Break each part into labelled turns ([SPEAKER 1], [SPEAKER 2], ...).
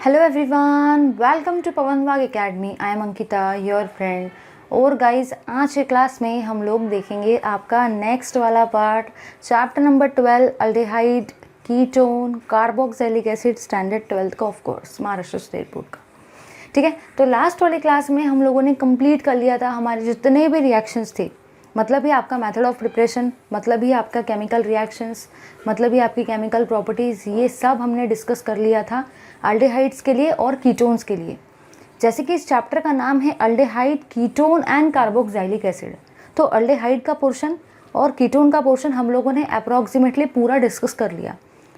[SPEAKER 1] Hello everyone, welcome to पवन वाग academy. I am Ankita, your friend. और guys, आज के क्लास में हम लोग देखेंगे आपका नेक्स्ट वाला part, chapter number 12, aldehyde, ketone, carboxylic acid, standard 12th का, of course Maharashtra state board का। ठीक है, तो लास्ट वाली क्लास में हम लोगों ने कंप्लीट कर लिया था हमारे जितने भी रिएक्शंस थे, मतलब ही आपका मेथड ऑफ प्रिपरेशन, मतलब ही आपका केमिकल रिएक्शंस, मतलब ही आपकी केमिकल प्रॉपर्टीज़, ये सब हमने डिस्कस कर लिया था अल्डिहाइड्स के लिए और कीटोन्स के लिए। जैसे कि इस चैप्टर का नाम है aldehyde, ketone and carboxylic acid, तो अल्डिहाइड का पोर्शन और कीटोन का पोर्शन हम लोगों ने अप्रॉक्सीमेटली पूरा डिस्कस कर लिया,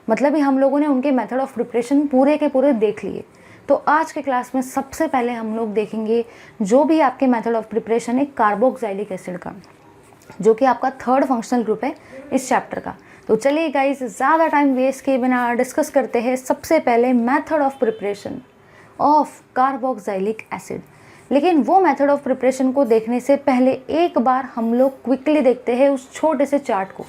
[SPEAKER 1] मतलब ही हम लोगों ने उनके मेथड ऑफ प्रिपरेशन पूरे के पूरे देख लिए। तो आज के क्लास में सबसे पहले हम लोग देखेंगे जो भी आपके मेथड ऑफ प्रिपरेशन है कार्बोक्सिलिक एसिड का, जो कि आपका थर्ड फंक्शनल ग्रुप है इस चैप्टर का। तो चलिए गाइस, ज़्यादा टाइम वेस्ट किए बिना डिस्कस करते हैं सबसे पहले method of preparation of carboxylic acid. लेकिन वो मेथड ऑफ प्रिपरेशन को देखने से पहले एक बार हम लोग क्विकली देखते हैं उस छोटे से चार्ट को।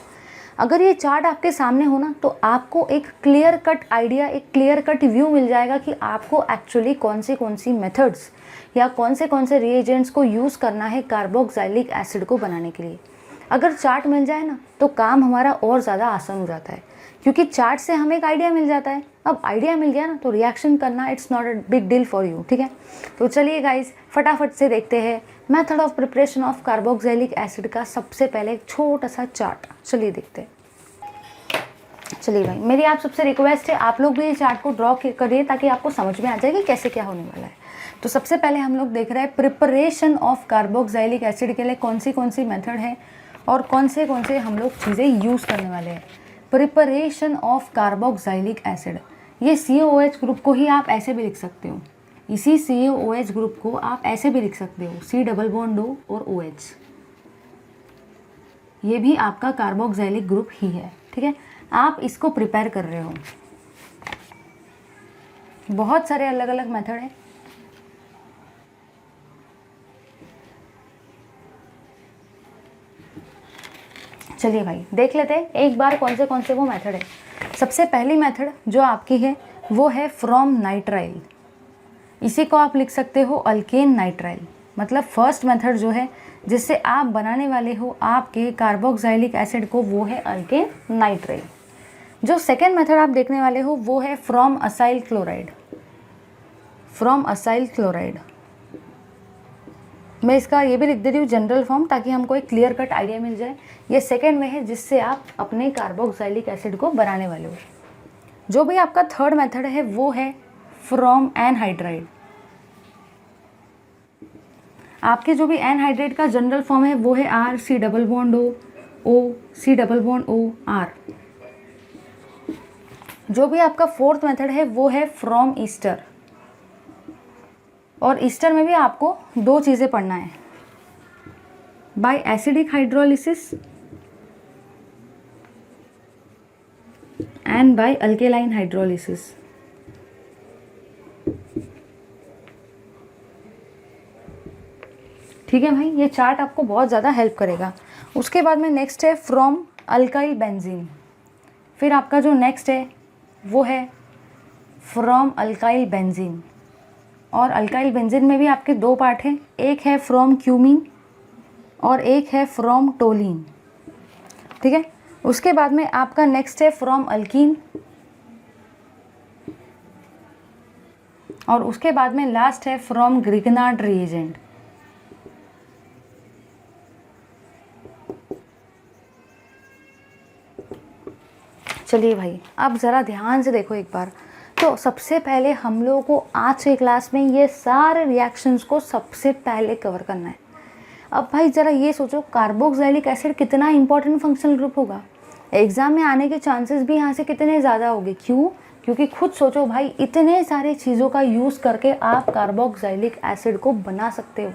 [SPEAKER 1] अगर ये चार्ट आपके सामने हो ना, तो आपको एक क्लियर कट आइडिया, एक क्लियर कट व्यू मिल जाएगा कि आपको एक्चुअली कौन सी मेथड्स या कौन से रिएजेंट्स को यूज़ करना है कार्बोक्सिलिक एसिड को बनाने के लिए। अगर चार्ट मिल जाए ना, तो काम हमारा और ज़्यादा आसान हो जाता है, क्योंकि चार्ट से हमें एक आइडिया मिल जाता है। अब आइडिया मिल गया ना, तो रिएक्शन करना it's not a big deal for you. ठीक है, तो चलिए गाइस, फटाफट से देखते हैं method of preparation of carboxylic acid का सबसे पहले एक छोटा सा चार्ट। चलिए देखते हैं। चलिए भाई, मेरी आप सबसे रिक्वेस्ट है, आप लोग भी ये चार्ट को ड्रॉ करिए ताकि आपको समझ में आ जाए कि कैसे क्या होने वाला है। तो सबसे पहले हम लोग देख रहे हैं प्रिपरेशन ऑफ कार्बोक्सिलिक एसिड के लिए कौन सी मेथड है और कौन से हम लोग चीज़ें यूज़ करने वाले हैं। प्रिपरेशन ऑफ कार्बोक्सिलिक एसिड, ये COOH ग्रुप को ही आप ऐसे भी लिख सकते हो, इसी COOH ग्रुप को आप ऐसे भी लिख सकते हो, C डबल बॉन्ड O और OH, ये भी आपका कार्बोक्सिलिक ग्रुप ही है। ठीक है, आप इसको प्रिपेयर कर रहे हो, बहुत सारे अलग अलग मेथड है। चलिए भाई, देख लेते हैं एक बार कौन से वो मेथड है। सबसे पहली मेथड जो आपकी है वो है फ्रॉम नाइट्राइल, इसी को आप लिख सकते हो अल्केन नाइट्राइल। मतलब फर्स्ट मेथड जो है जिससे आप बनाने वाले हो आपके कार्बोक्सिलिक एसिड को, वो है अल्केन नाइट्राइल। जो सेकेंड मेथड आप देखने वाले हो वो है from acyl chloride. From acyl chloride, मैं इसका ये भी लिख दे रही हूँ जनरल फॉर्म, ताकि हमको एक क्लियर कट आइडिया मिल जाए। ये सेकेंड में है जिससे आप अपने कार्बोक्सिलिक एसिड को बनाने वाले हो। जो भी आपका थर्ड मेथड है वो है फ्रॉम एनहाइड्राइड। आपके जो भी एनहाइड्राइड का जनरल फॉर्म है वो है R C double bond O C double bond O R। जो भी आपका फोर्थ मेथड है वो है फ्रॉम ईस्टर, और ईस्टर में भी आपको दो चीज़ें पढ़ना है, by acidic hydrolysis and by alkaline hydrolysis. ठीक है भाई, ये चार्ट आपको बहुत ज़्यादा हेल्प करेगा। उसके बाद में नेक्स्ट है फ्रॉम अल्काइल बेंजीन। फिर आपका जो नेक्स्ट है वो है फ्रॉम अल्काइल बेंजीन, और अल्काइल बेंजीन में भी आपके दो पार्ट हैं, एक है फ्रॉम क्यूमीन और एक है फ्रॉम टोलिन। ठीक है, उसके बाद में आपका नेक्स्ट है फ्रॉम अल्कीन, और उसके बाद में लास्ट है फ्रॉम ग्रिगनार्ड रिएजेंट। चलिए भाई, अब ज़रा ध्यान से देखो एक बार। तो सबसे पहले हम लोगों को आज के क्लास में ये सारे रिएक्शंस को सबसे पहले कवर करना है। अब भाई ज़रा ये सोचो, कार्बोक्सिलिक एसिड कितना इंपॉर्टेंट फंक्शनल ग्रुप होगा, एग्ज़ाम में आने के चांसेस भी यहाँ से कितने ज़्यादा होंगे। क्यों? क्योंकि खुद सोचो भाई, इतने सारे चीज़ों का यूज़ करके आप कार्बोक्सिलिक एसिड को बना सकते हो।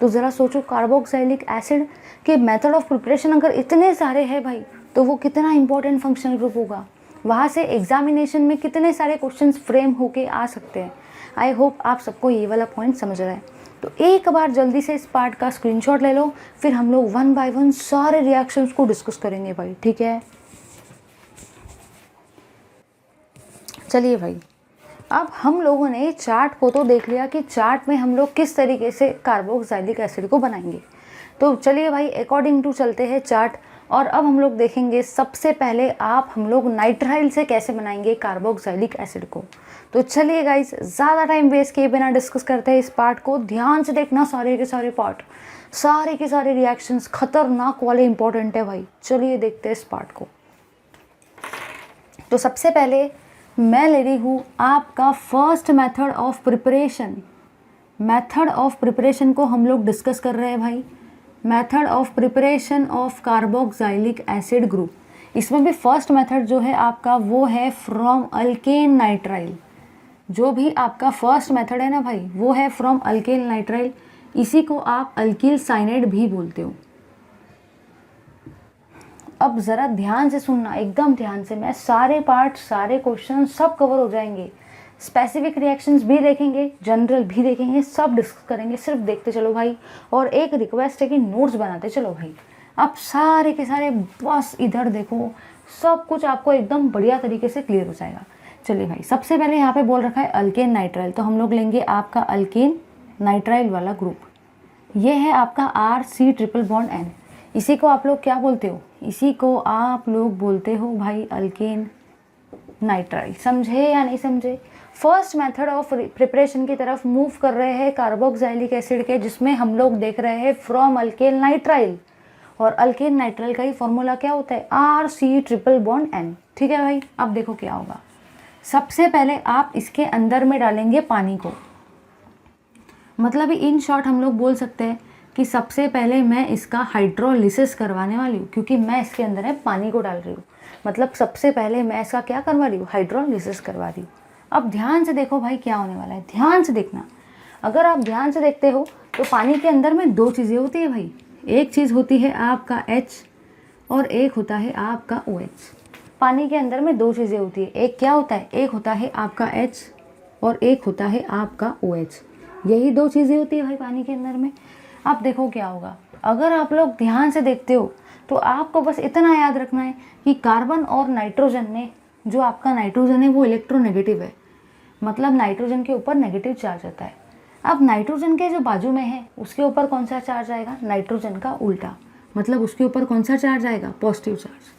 [SPEAKER 1] तो ज़रा सोचो, कार्बोक्सिलिक एसिड के मेथड ऑफ प्रिपरेशन अगर इतने सारे हैं भाई, तो वो कितना इंपॉर्टेंट फंक्शनल ग्रुप होगा। वहाँ से एग्जामिनेशन में कितने सारे क्वेश्चंस फ्रेम होके आ सकते हैं। आई होप आप सबको ये वाला पॉइंट समझ रहा है। तो एक बार जल्दी से इस पार्ट का स्क्रीनशॉट ले लो, फिर हम लोग वन बाय वन सारे रिएक्शंस को डिस्कस करेंगे भाई। ठीक है, चलिए भाई, अब हम लोगों ने चार्ट को तो देख लिया कि चार्ट में हम लोग किस तरीके से कार्बोक्सिलिक एसिड को बनाएंगे। तो चलिए भाई अकॉर्डिंग टू चलते हैं चार्ट। और अब हम लोग देखेंगे सबसे पहले हम लोग नाइट्राइल से कैसे बनाएंगे कार्बोक्सिलिक एसिड को। तो चलिए गाइस, ज़्यादा टाइम वेस्ट किए बिना डिस्कस करते हैं इस पार्ट को। ध्यान से देखना सारे के सारे पार्ट, सारे के सारे रिएक्शंस खतरनाक वाले इंपॉर्टेंट है भाई। चलिए देखते हैं इस पार्ट को। तो सबसे पहले मैं ले रही हूँ आपका first method of preparation. Method of preparation को हम लोग डिस्कस कर रहे हैं भाई। Method of preparation of carboxylic acid group. इसमें भी फर्स्ट मेथड जो है आपका वो है फ्रॉम अल्केन नाइट्राइल। जो भी आपका फर्स्ट मेथड है ना भाई वो है फ्रॉम अल्केन नाइट्राइल। इसी को आप अल्किल साइनाइड भी बोलते हो। अब ज़रा ध्यान से सुनना, एकदम ध्यान से। मैं सारे पार्ट, सारे क्वेश्चन सब कवर हो जाएंगे। स्पेसिफिक रिएक्शंस भी देखेंगे, जनरल भी देखेंगे, सब डिस्कस करेंगे। सिर्फ देखते चलो भाई। और एक रिक्वेस्ट है कि नोट्स बनाते चलो भाई। अब सारे के सारे बस इधर देखो, सब कुछ आपको एकदम बढ़िया तरीके से क्लियर हो जाएगा। चलिए भाई, सबसे पहले यहाँ पे बोल रखा है अल्केन नाइट्राइल, तो हम लोग लेंगे आपका अल्केन नाइट्राइल वाला ग्रुप। ये है आपका RC∼N। इसी को आप लोग क्या बोलते हो? इसी को आप लोग बोलते हो भाई अल्केन नाइट्राइल। समझे या नहीं समझे? फर्स्ट मेथड ऑफ प्रिपरेशन की तरफ मूव कर रहे हैं कार्बोक्सिलिक एसिड के, जिसमें हम लोग देख रहे हैं फ्रॉम अल्केन नाइट्राइल। और अल्केन नाइट्राइल का ही फॉर्मूला क्या होता है? RC∼N। ठीक है भाई, अब देखो क्या होगा। सबसे पहले आप इसके अंदर में डालेंगे पानी को। मतलब इन शॉर्ट हम लोग बोल सकते हैं कि सबसे पहले मैं इसका हाइड्रोलिसिस करवाने वाली हूँ, क्योंकि मैं इसके अंदर है पानी को डाल रही हूँ। मतलब सबसे पहले मैं इसका क्या करवा रही हूँ? हाइड्रोलिसिस करवा रही हूँ। अब ध्यान से देखो भाई क्या होने वाला है, ध्यान से देखना। अगर आप ध्यान से देखते हो तो पानी के अंदर में दो चीज़ें होती है भाई। एक चीज़ होती है आपका H और एक होता है आपका OH। पानी के अंदर में दो चीज़ें होती है। एक क्या होता है? एक होता है आपका H और एक होता है आपका OH। यही दो चीज़ें होती है भाई पानी के अंदर में। अब देखो क्या होगा। अगर आप लोग ध्यान से देखते हो तो आपको बस इतना याद रखना है कि कार्बन और नाइट्रोजन में, जो आपका नाइट्रोजन है वो इलेक्ट्रोनेगेटिव है। मतलब नाइट्रोजन के ऊपर नेगेटिव चार्ज आता है। अब नाइट्रोजन के जो बाजू में है उसके ऊपर कौन सा चार्ज आएगा? नाइट्रोजन का उल्टा। मतलब उसके ऊपर कौन सा चार्ज आएगा? Positive charge.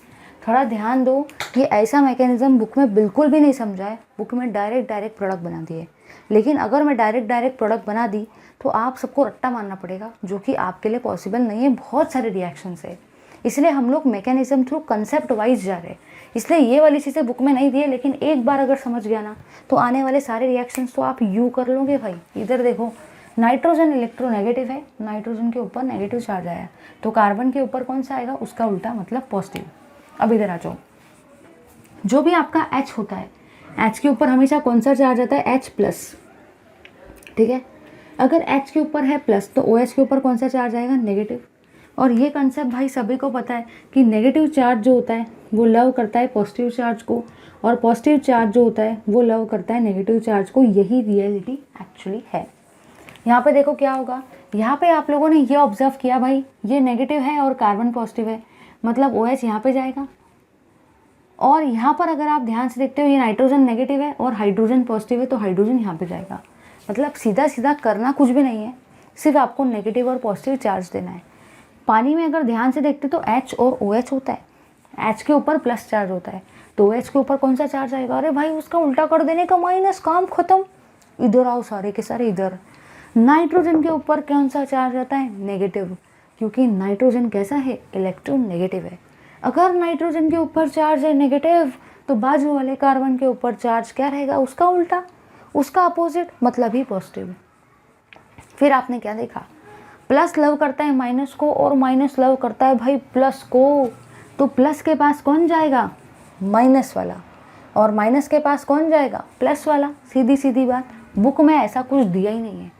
[SPEAKER 1] थोड़ा ध्यान दो, ये ऐसा मैकेनिज्म बुक में बिल्कुल भी नहीं समझा है। बुक में डायरेक्ट प्रोडक्ट बना दिए। लेकिन अगर मैं डायरेक्ट प्रोडक्ट बना दी तो आप सबको रट्टा मारना पड़ेगा, जो कि आपके लिए पॉसिबल नहीं है। बहुत सारे रिएक्शंस है, इसलिए हम लोग मैकेनिज्म थ्रू कंसेप्ट वाइज जा रहे हैं। इसलिए ये वाली चीज़ें बुक में नहीं दी है, लेकिन एक बार अगर समझ गया ना तो आने वाले सारे रिएक्शंस तो आप यू कर लोगे भाई। इधर देखो, नाइट्रोजन इलेक्ट्रोनेगेटिव है, नाइट्रोजन के ऊपर नेगेटिव चार्ज आया, तो कार्बन के ऊपर कौन सा आएगा? उसका उल्टा, मतलब पॉजिटिव। अब इधर आ जाओ। जो भी आपका H होता है, H के ऊपर हमेशा कौन सा चार्ज आता है? H+। ठीक है, अगर H के ऊपर है प्लस तो OH के ऊपर कौन सा चार्ज आएगा? नेगेटिव। और ये कंसेप्ट भाई सभी को पता है कि नेगेटिव चार्ज जो होता है वो लव करता है पॉजिटिव चार्ज को, और पॉजिटिव चार्ज जो होता है वो लव करता है नेगेटिव चार्ज को। यही रियलिटी एक्चुअली है। यहाँ पे देखो क्या होगा। यहाँ पे आप लोगों ने ये ऑब्जर्व किया भाई, ये नेगेटिव है और कार्बन पॉजिटिव है, मतलब OH यहाँ पे जाएगा। और यहाँ पर अगर आप ध्यान से देखते हो, ये नाइट्रोजन नेगेटिव है और हाइड्रोजन पॉजिटिव है, तो हाइड्रोजन यहाँ पे जाएगा। मतलब सीधा सीधा करना कुछ भी नहीं है, सिर्फ आपको नेगेटिव और पॉजिटिव चार्ज देना है। पानी में अगर ध्यान से देखते तो H और OH होता है। H के ऊपर प्लस चार्ज होता है, तो OH के ऊपर कौन सा चार्ज आएगा? अरे भाई उसका उल्टा कर देने का माइनस, काम खत्म। इधर आओ सारे के सारे इधर। नाइट्रोजन के ऊपर कौन सा चार्ज आता है? नेगेटिव, क्योंकि नाइट्रोजन कैसा है? इलेक्ट्रोनेगेटिव है। अगर नाइट्रोजन के ऊपर चार्ज है नेगेटिव, तो बाजू वाले कार्बन के ऊपर चार्ज क्या रहेगा? उसका उल्टा, उसका अपोजिट, मतलब ही पॉजिटिव। फिर आपने क्या देखा? प्लस लव करता है माइनस को और माइनस लव करता है भाई प्लस को, तो प्लस के पास कौन जाएगा? माइनस वाला। और माइनस के पास कौन जाएगा? प्लस वाला। सीधी सीधी बात। बुक में ऐसा कुछ दिया ही नहीं है,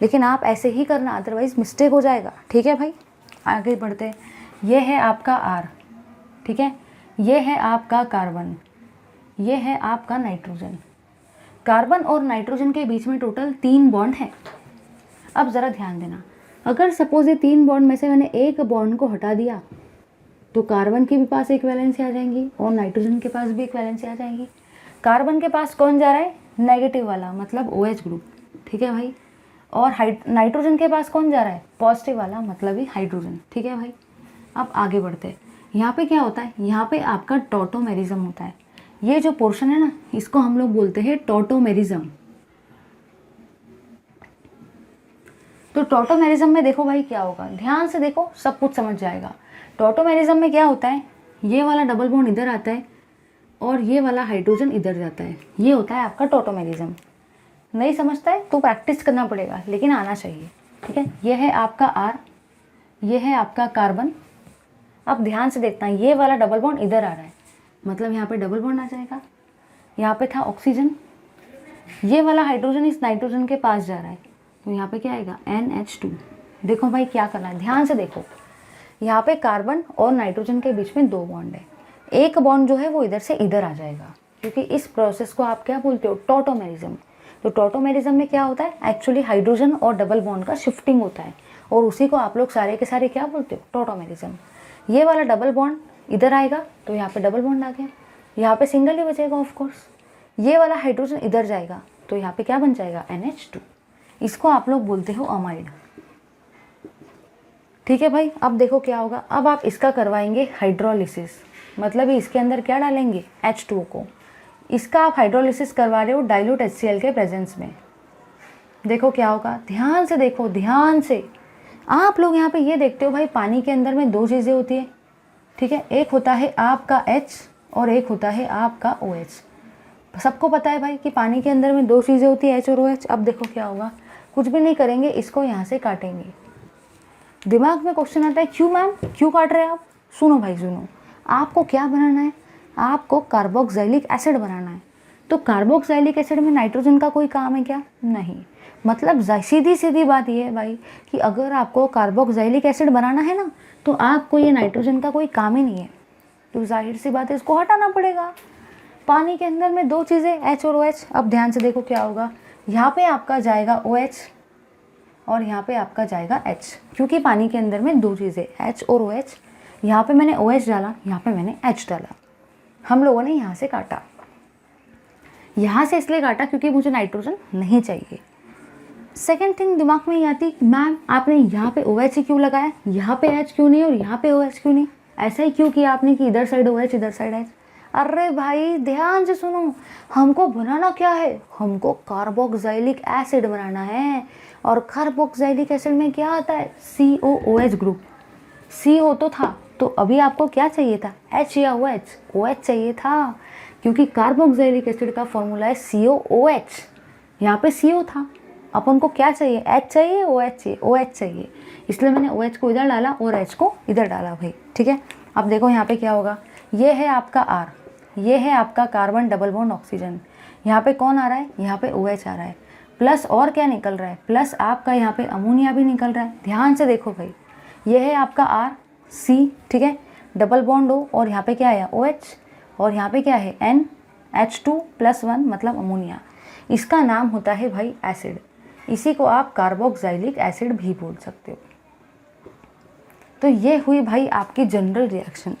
[SPEAKER 1] लेकिन आप ऐसे ही करना, अदरवाइज मिस्टेक हो जाएगा। ठीक है भाई, आगे बढ़ते हैं। ये है आपका R, ठीक है, ये है आपका कार्बन, ये है आपका नाइट्रोजन। कार्बन और नाइट्रोजन के बीच में टोटल 3 बॉन्ड हैं। अब ज़रा ध्यान देना, अगर सपोज ये 3 बॉन्ड में से मैंने एक बॉन्ड को हटा दिया तो कार्बन के भी पास एक वैलेंसी आ जाएंगी और नाइट्रोजन के पास भी एक वैलेंसी आ जाएंगी। कार्बन के पास कौन जा रहा है? नेगेटिव वाला मतलब OH ग्रुप, ठीक है भाई। और नाइट्रोजन के पास कौन जा रहा है, पॉजिटिव वाला मतलब ही हाइड्रोजन, ठीक है भाई। अब आगे बढ़ते हैं। यहाँ पे क्या होता है, यहाँ पे आपका टॉटोमेरिज्म होता है। ये जो पोर्शन है ना, इसको हम लोग बोलते हैं टॉटोमेरिज्म। तो टॉटोमेरिज्म में देखो भाई क्या होगा, ध्यान से देखो, सब कुछ समझ जाएगा। टॉटोमेरिज्म में क्या होता है, ये वाला डबल बॉन्ड इधर आता है और ये वाला हाइड्रोजन इधर जाता है, ये होता है आपका टॉटोमेरिज्म। नहीं समझता है तो प्रैक्टिस करना पड़ेगा, लेकिन आना चाहिए, ठीक है। ये है आपका R, ये है आपका कार्बन। अब ध्यान से देखना, ये वाला डबल बॉन्ड इधर आ रहा है, मतलब यहाँ पे डबल बॉन्ड आ जाएगा। यहाँ पे था ऑक्सीजन, ये वाला हाइड्रोजन इस नाइट्रोजन के पास जा रहा है, तो यहाँ पे क्या आएगा, NH2। देखो भाई क्या करना है, ध्यान से देखो। यहाँ पे कार्बन और नाइट्रोजन के बीच में 2 बॉन्ड है, एक बॉन्ड जो है वो इधर से इधर आ जाएगा, क्योंकि इस प्रोसेस को आप क्या बोलते हो, टॉटोमेरिज्म। तो टॉटोमेरिज्म में क्या होता है, एक्चुअली हाइड्रोजन और डबल बॉन्ड का शिफ्टिंग होता है, और उसी को आप लोग सारे के सारे क्या बोलते हो, टॉटोमेरिज्म। ये वाला डबल बॉन्ड इधर आएगा तो यहाँ पे डबल बॉन्ड आ गया, यहाँ पे सिंगल ही बचेगा ऑफ कोर्स। ये वाला हाइड्रोजन इधर जाएगा तो यहाँ पे क्या बन जाएगा, NH2। इसको आप लोग बोलते हो अमाइड, ठीक है भाई। अब देखो क्या होगा, अब आप इसका करवाएंगे हाइड्रोलिसिस, मतलब इसके अंदर क्या डालेंगे, H2O को। इसका आप हाइड्रोलिसिस करवा रहे हो डाइल्यूट HCl के प्रेजेंस में। देखो क्या होगा, ध्यान से देखो, ध्यान से। आप लोग यहाँ पे ये देखते हो भाई, पानी के अंदर में 2 चीज़ें होती है, ठीक है। एक होता है आपका H और एक होता है आपका OH। सबको पता है भाई कि पानी के अंदर में 2 चीज़ें होती है, H और OH। अब देखो क्या होगा, कुछ भी नहीं करेंगे, इसको यहाँ से काटेंगे। दिमाग में क्वेश्चन आता है, क्यों मैम, क्यों काट रहे हैं आप? सुनो भाई सुनो, आपको क्या बनाना है, आपको कार्बोक्सिलिक एसिड बनाना है। तो कार्बोक्सिलिक एसिड में नाइट्रोजन का कोई काम है क्या, नहीं। मतलब सीधी सीधी बात ये है भाई कि अगर आपको कार्बोक्सिलिक एसिड बनाना है ना, तो आपको ये नाइट्रोजन का कोई काम ही नहीं है, तो जाहिर सी बात है इसको हटाना पड़ेगा। पानी के अंदर में 2 चीज़ें H और OH। अब ध्यान से देखो क्या होगा, यहाँ पे आपका जाएगा OH और यहाँ पे आपका जाएगा H, क्योंकि पानी के अंदर में 2 चीज़ें H और OH। यहाँ पे मैंने OH डाला, यहाँ पे मैंने H डाला। हम लोगों ने यहाँ से काटा, यहाँ से इसलिए काटा क्योंकि मुझे नाइट्रोजन नहीं चाहिए। सेकेंड थिंग दिमाग में ये आती, मैम आपने यहाँ पे OH ही क्यों लगाया, यहाँ पे H क्यों नहीं और यहाँ पे OH क्यों नहीं, ऐसा ही क्यों किया आपने कि इधर साइड OH इधर साइड H। अरे भाई ध्यान से सुनो, हमको बनाना क्या है, हमको कार्बोक्सिलिक एसिड बनाना है। और कार्बोक्सिलिक एसिड में क्या आता है, COOH ग्रुप। CO तो था, तो अभी आपको क्या चाहिए था, H या OH, OH चाहिए था, क्योंकि कार्बोक्सिलिक एसिड का फॉर्मूला है COOH। यहाँ पे CO था, अपन को क्या चाहिए, H चाहिए, OH चाहिए, OH चाहिए, इसलिए मैंने OH को इधर डाला और H को इधर डाला भाई, ठीक है। अब देखो यहाँ पे क्या होगा, ये है आपका R, ये है आपका कार्बन डबल बॉन्ड ऑक्सीजन। यहाँ पे कौन आ रहा है, यहाँ पे OH आ रहा है, प्लस और क्या निकल रहा है, प्लस आपका यहाँ पे अमोनिया भी निकल रहा है। ध्यान से देखो भाई, ये है आपका R C, ठीक है, डबल बॉन्ड O, और यहाँ पे क्या है OH, और यहाँ पे क्या है NH2+1 मतलब अमोनिया। इसका नाम होता है भाई एसिड, इसी को आप कार्बोक्सिलिक एसिड भी बोल सकते हो। तो ये हुई भाई आपकी जनरल रिएक्शन।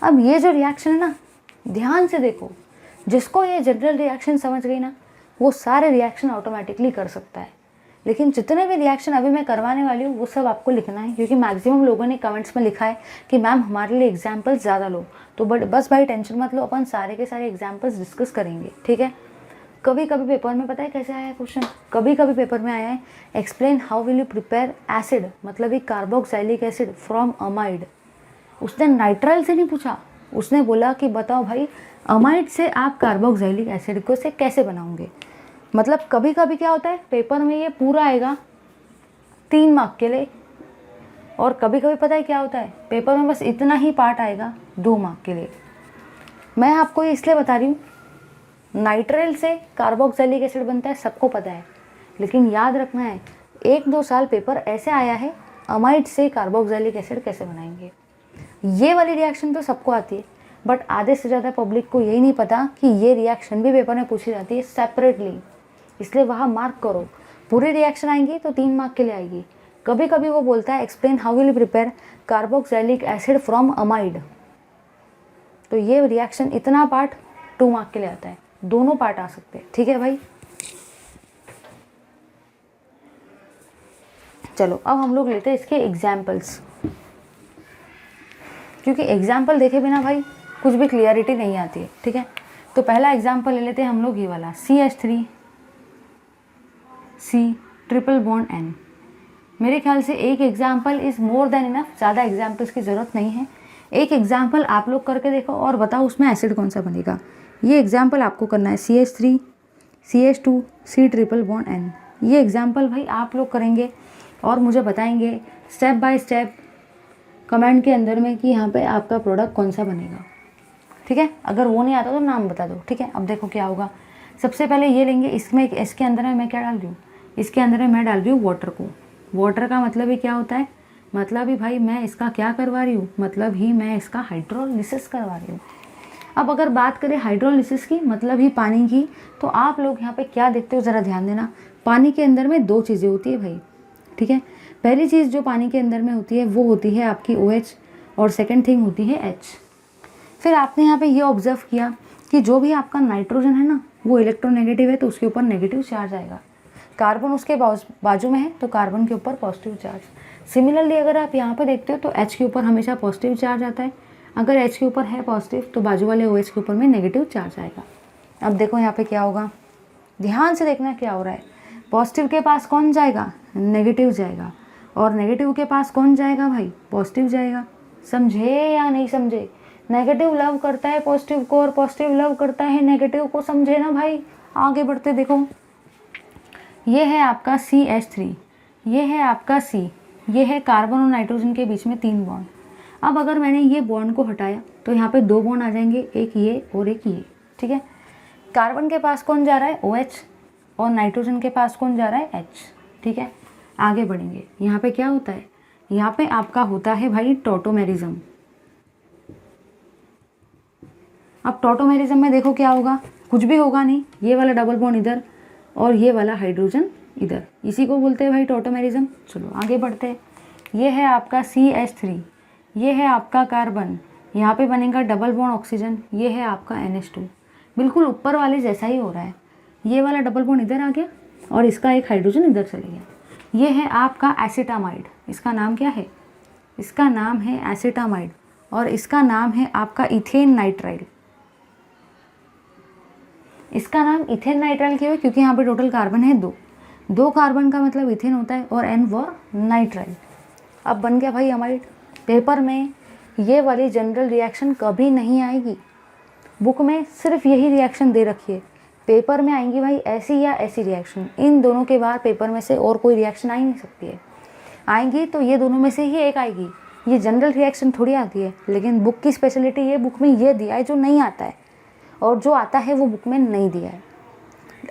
[SPEAKER 1] अब ये जो रिएक्शन है ना, ध्यान से देखो, जिसको ये जनरल रिएक्शन समझ गई ना, वो सारे रिएक्शन ऑटोमेटिकली कर सकता है। लेकिन जितने भी रिएक्शन अभी मैं करवाने वाली हूँ वो सब आपको लिखना है, क्योंकि मैक्सिमम लोगों ने कमेंट्स में लिखा है कि मैम हमारे लिए एग्जाम्पल्स ज़्यादा लो। तो बस भाई टेंशन मत लो, अपन सारे के सारे एग्जाम्पल्स डिस्कस करेंगे, ठीक है। कभी कभी पेपर में पता है कैसे आया है क्वेश्चन, कभी कभी पेपर में आया है, explain how will you prepare acid, मतलब ये कार्बोक्सिलिक एसिड फ्रॉम अमाइड। उसने नाइट्राइल से नहीं पूछा, उसने बोला कि बताओ भाई अमाइड से आप कार्बोक्सिलिक एसिड को से कैसे बनाओगे। मतलब कभी कभी क्या होता है, पेपर में ये पूरा आएगा 3 मार्क के लिए, और कभी कभी पता है क्या होता है, पेपर में बस इतना ही पार्ट आएगा 2 मार्क के लिए। मैं आपको ये इसलिए बता रही हूँ, नाइट्राइल से कार्बोक्सिलिक एसिड बनता है, सबको पता है, लेकिन याद रखना है 1-2 साल पेपर ऐसे आया है, अमाइड से कार्बोक्सिलिक एसिड कैसे बनाएंगे। ये वाली रिएक्शन तो सबको आती है, बट आधे से ज़्यादा पब्लिक को यही नहीं पता कि ये रिएक्शन भी पेपर में पूछी जाती है सेपरेटली, इसलिए वहाँ मार्क करो। पूरी रिएक्शन आएंगी तो 3 मार्क के लिए आएगी। कभी कभी वो बोलता है explain how will you prepare carboxylic acid from amide, तो ये रिएक्शन इतना पार्ट 2 मार्क के लिए आता है, दोनों पार्ट आ सकते हैं, ठीक है भाई। चलो अब हम लोग लेते हैं इसके एग्जाम्पल्स, क्योंकि एग्जाम्पल देखे बिना भाई कुछ भी क्लियरिटी नहीं आती है, ठीक है। तो पहला एग्जाम्पल ले लेते हैं हम लोग ये वाला CH3 C triple bond N। मेरे ख्याल से एक example is more than enough, ज़्यादा एग्जाम्पल्स की ज़रूरत नहीं है। एक एग्जाम्पल आप लोग करके देखो और बताओ उसमें एसिड कौन सा बनेगा। ये एग्जाम्पल आपको करना है CH3 CH2 C triple bond N। ये एग्जाम्पल भाई आप लोग करेंगे और मुझे बताएंगे स्टेप बाय स्टेप कमेंट के अंदर में कि यहाँ पे आपका प्रोडक्ट कौन सा बनेगा, ठीक है। अगर वो नहीं आता तो नाम बता दो, ठीक है। अब देखो क्या होगा, सबसे पहले ये लेंगे, इसके अंदर में मैं क्या डाल रही हूँ, इसके अंदर में मैं डाल रही हूँ वाटर को। वाटर का मतलब ही क्या होता है, मतलब ही भाई मैं इसका क्या करवा रही हूँ, मतलब ही मैं इसका हाइड्रोलिसिस करवा रही हूँ। अब अगर बात करें हाइड्रोलिसिस की, मतलब ही पानी की, तो आप लोग यहाँ पे क्या देखते हो ज़रा ध्यान देना। पानी के अंदर में दो चीज़ें होती है भाई, ठीक है। पहली चीज़ जो पानी के अंदर में होती है वो होती है आपकी OH और सेकंड थिंग होती है H। फिर आपने यहाँ पे ये ऑब्जर्व किया कि जो भी आपका नाइट्रोजन है ना वो इलेक्ट्रोनेगेटिव है तो उसके ऊपर नेगेटिव चार्ज आएगा। कार्बन उसके बाजू में है तो कार्बन के ऊपर पॉजिटिव चार्ज। सिमिलरली अगर आप यहाँ पे देखते हो तो H के ऊपर हमेशा पॉजिटिव चार्ज आता है। अगर H के ऊपर है पॉजिटिव तो बाजू वाले OH के ऊपर में नेगेटिव चार्ज आएगा। अब देखो यहाँ पे क्या होगा, ध्यान से देखना क्या हो रहा है। पॉजिटिव के पास कौन जाएगा, नेगेटिव जाएगा, और नेगेटिव के पास कौन जाएगा भाई, पॉजिटिव जाएगा। समझे या नहीं समझे, नेगेटिव लव करता है पॉजिटिव को और पॉजिटिव लव करता है नेगेटिव को, समझे ना भाई। आगे बढ़ते देखो, ये है आपका CH3, ये है आपका C, ये है कार्बन और नाइट्रोजन के बीच में 3 बॉन्ड। अब अगर मैंने ये बॉन्ड को हटाया तो यहाँ पे 2 बॉन्ड आ जाएंगे, एक ये और एक ये, ठीक है। कार्बन के पास कौन जा रहा है, OH, और नाइट्रोजन के पास कौन जा रहा है, H, ठीक है। आगे बढ़ेंगे, यहाँ पे क्या होता है, यहाँ पे आपका होता है भाई टॉटोमेरिज्म। अब टॉटोमेरिज्म में देखो क्या होगा, कुछ भी होगा नहीं, ये वाला डबल बॉन्ड इधर और ये वाला हाइड्रोजन इधर, इसी को बोलते हैं भाई टॉटोमेरिज्म। चलो आगे बढ़ते हैं, ये है आपका CH3, ये है आपका कार्बन, यहाँ पे बनेगा डबल बॉन्ड ऑक्सीजन, ये है आपका NH2। बिल्कुल ऊपर वाले जैसा ही हो रहा है, ये वाला डबल बॉन्ड इधर आ गया और इसका एक हाइड्रोजन इधर चले गया। ये है आपका एसिटामाइड, इसका नाम क्या है, इसका नाम है एसिटामाइड, और इसका नाम है आपका इथेन नाइट्राइल। इसका नाम इथेन नाइट्राइल क्यों है, क्योंकि यहाँ पे टोटल कार्बन है 2 कार्बन का मतलब इथेन होता है और N वो नाइट्राइल। अब बन गया भाई अमाइड। पेपर में ये वाली जनरल रिएक्शन कभी नहीं आएगी, बुक में सिर्फ यही रिएक्शन दे रखी है। पेपर में आएंगी भाई ऐसी या ऐसी रिएक्शन, इन दोनों के बाद पेपर में से और कोई रिएक्शन आ ही नहीं सकती है। आएंगी तो ये दोनों में से ही एक आएगी, ये जनरल रिएक्शन थोड़ी आती है। लेकिन बुक की स्पेशलिटी ये, बुक में ये दिया है जो नहीं आता है, और जो आता है वो बुक में नहीं दिया है।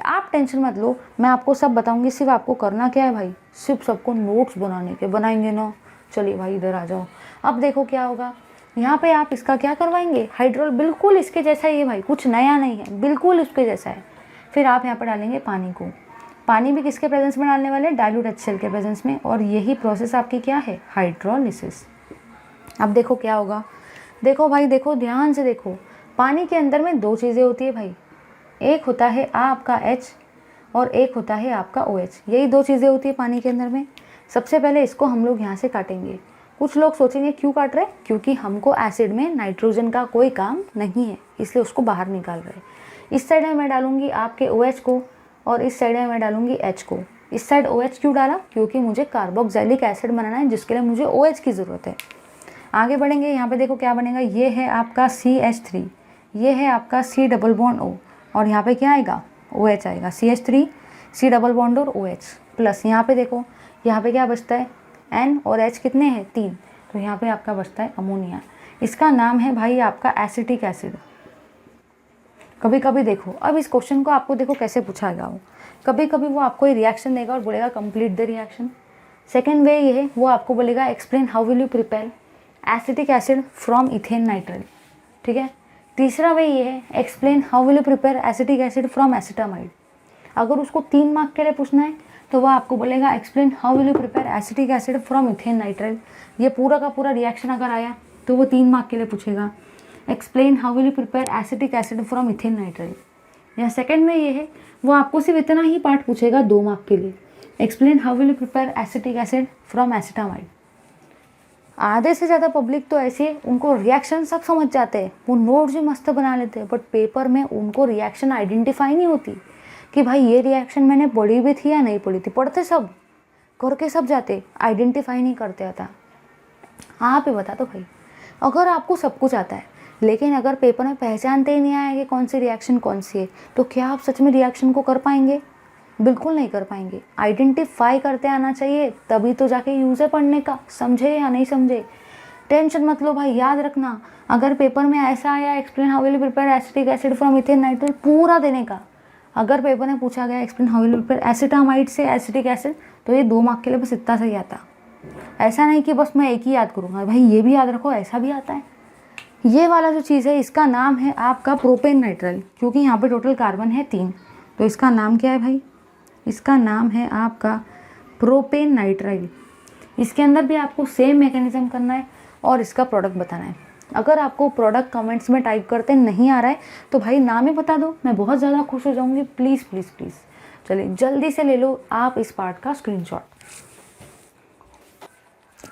[SPEAKER 1] आप टेंशन मत लो, मैं आपको सब बताऊंगी, सिर्फ आपको करना क्या है भाई, सिर्फ सबको नोट्स बनाने के, बनाएंगे ना। चलिए भाई इधर आ जाओ। अब देखो क्या होगा, यहाँ पे आप इसका क्या करवाएंगे, हाइड्रोल, बिल्कुल इसके जैसा ही है भाई, कुछ नया नहीं है, बिल्कुल उसके जैसा है। फिर आप यहाँ पर डालेंगे पानी को। पानी भी किसके प्रेजेंस में डालने वाले, डाइल्यूट HCl के प्रेजेंस में, और यही प्रोसेस आपकी क्या है, हाइड्रोलिसिस। अब देखो क्या होगा, देखो भाई देखो, ध्यान से देखो। पानी के अंदर में 2 चीज़ें होती है भाई, एक होता है आपका H और एक होता है आपका OH। यही 2 चीज़ें होती है पानी के अंदर में। सबसे पहले इसको हम लोग यहाँ से काटेंगे। कुछ लोग सोचेंगे क्यों काट रहे, क्योंकि हमको एसिड में नाइट्रोजन का कोई काम नहीं है, इसलिए उसको बाहर निकाल रहे। इस साइड में मैं डालूंगी आपके OH को और इस साइड में मैं डालूंगी H को। इस साइड OH क्यों डाला, क्योंकि मुझे कार्बोक्सिलिक एसिड बनाना है, जिसके लिए मुझे OH की ज़रूरत है। आगे बढ़ेंगे, यहाँ पे देखो क्या बनेगा, ये है आपका CH3, ये है आपका C डबल बॉन्ड O, और यहाँ पे क्या आएगा, OH आएगा। CH3 C डबल बॉन्ड और OH प्लस, यहाँ पे देखो, यहाँ पे क्या बचता है, N और H कितने हैं, 3, तो यहाँ पे आपका बचता है अमोनिया। इसका नाम है भाई आपका एसिटिक एसिड। कभी कभी देखो, अब इस क्वेश्चन को आपको देखो कैसे पूछाएगा वो, कभी कभी वो आपको रिएक्शन देगा और बोलेगा complete the reaction. Second way ये है, वो आपको बोलेगा explain how will you prepare acetic acid from ethane nitrile, ठीक है। तीसरा वे ये है, explain how will you prepare acetic acid from acetamide. अगर उसको 3 मार्क के लिए पूछना है तो वह आपको बोलेगा explain how will you prepare acetic acid from ethane nitrile. ये पूरा का पूरा रिएक्शन अगर आया तो वो 3 मार्क के लिए पूछेगा, explain how will you prepare acetic acid from ethane nitrile. या सेकंड में ये है, वो आपको सिर्फ इतना ही पार्ट पूछेगा 2 मार्क के लिए, explain how will you prepare acetic acid from acetamide. आधे से ज़्यादा पब्लिक तो ऐसे उनको रिएक्शन सब समझ जाते हैं, वो नोट्स भी मस्त बना लेते हैं, बट पेपर में उनको रिएक्शन आइडेंटिफाई नहीं होती कि भाई ये रिएक्शन मैंने पढ़ी भी थी या नहीं पढ़ी थी। पढ़ते सब, करके सब जाते, आइडेंटिफाई नहीं करते आता। आप ही बता दो भाई, अगर आपको सब कुछ आता है लेकिन अगर पेपर में पहचानते ही नहीं आए कि कौन सी रिएक्शन कौन सी है, तो क्या आप सच में रिएक्शन को कर पाएंगे? बिल्कुल नहीं कर पाएंगे। आइडेंटिफाई करते आना चाहिए, तभी तो जाके यूज़ है पढ़ने का, समझे या नहीं समझे। टेंशन मत लो भाई, याद रखना अगर पेपर में ऐसा आया explain how will you prepare acetic acid from ethane nitrile पूरा देने का। अगर पेपर में पूछा गया explain how will you prepare acetamide से एसिटिक एसिड, तो ये 2 मार्क के लिए बस इतना सही आता। ऐसा नहीं कि बस मैं एक ही याद करूँगा, भाई ये भी याद रखो, ऐसा भी आता है। ये वाला जो चीज़ है इसका नाम है आपका प्रोपेन नाइट्राइल, क्योंकि यहाँ पे टोटल कार्बन है 3, तो इसका नाम क्या है भाई? इसका नाम है आपका प्रोपेन नाइट्राइल। इसके अंदर भी आपको सेम मैकेनिज्म करना है और इसका प्रोडक्ट बताना है। अगर आपको प्रोडक्ट कमेंट्स में टाइप करते नहीं आ रहा है तो भाई नाम ही बता दो, मैं बहुत ज़्यादा खुश हो जाऊँगी। प्लीज़ प्लीज़ प्लीज़ चलिए जल्दी से ले लो आप इस पार्ट का स्क्रीनशॉट।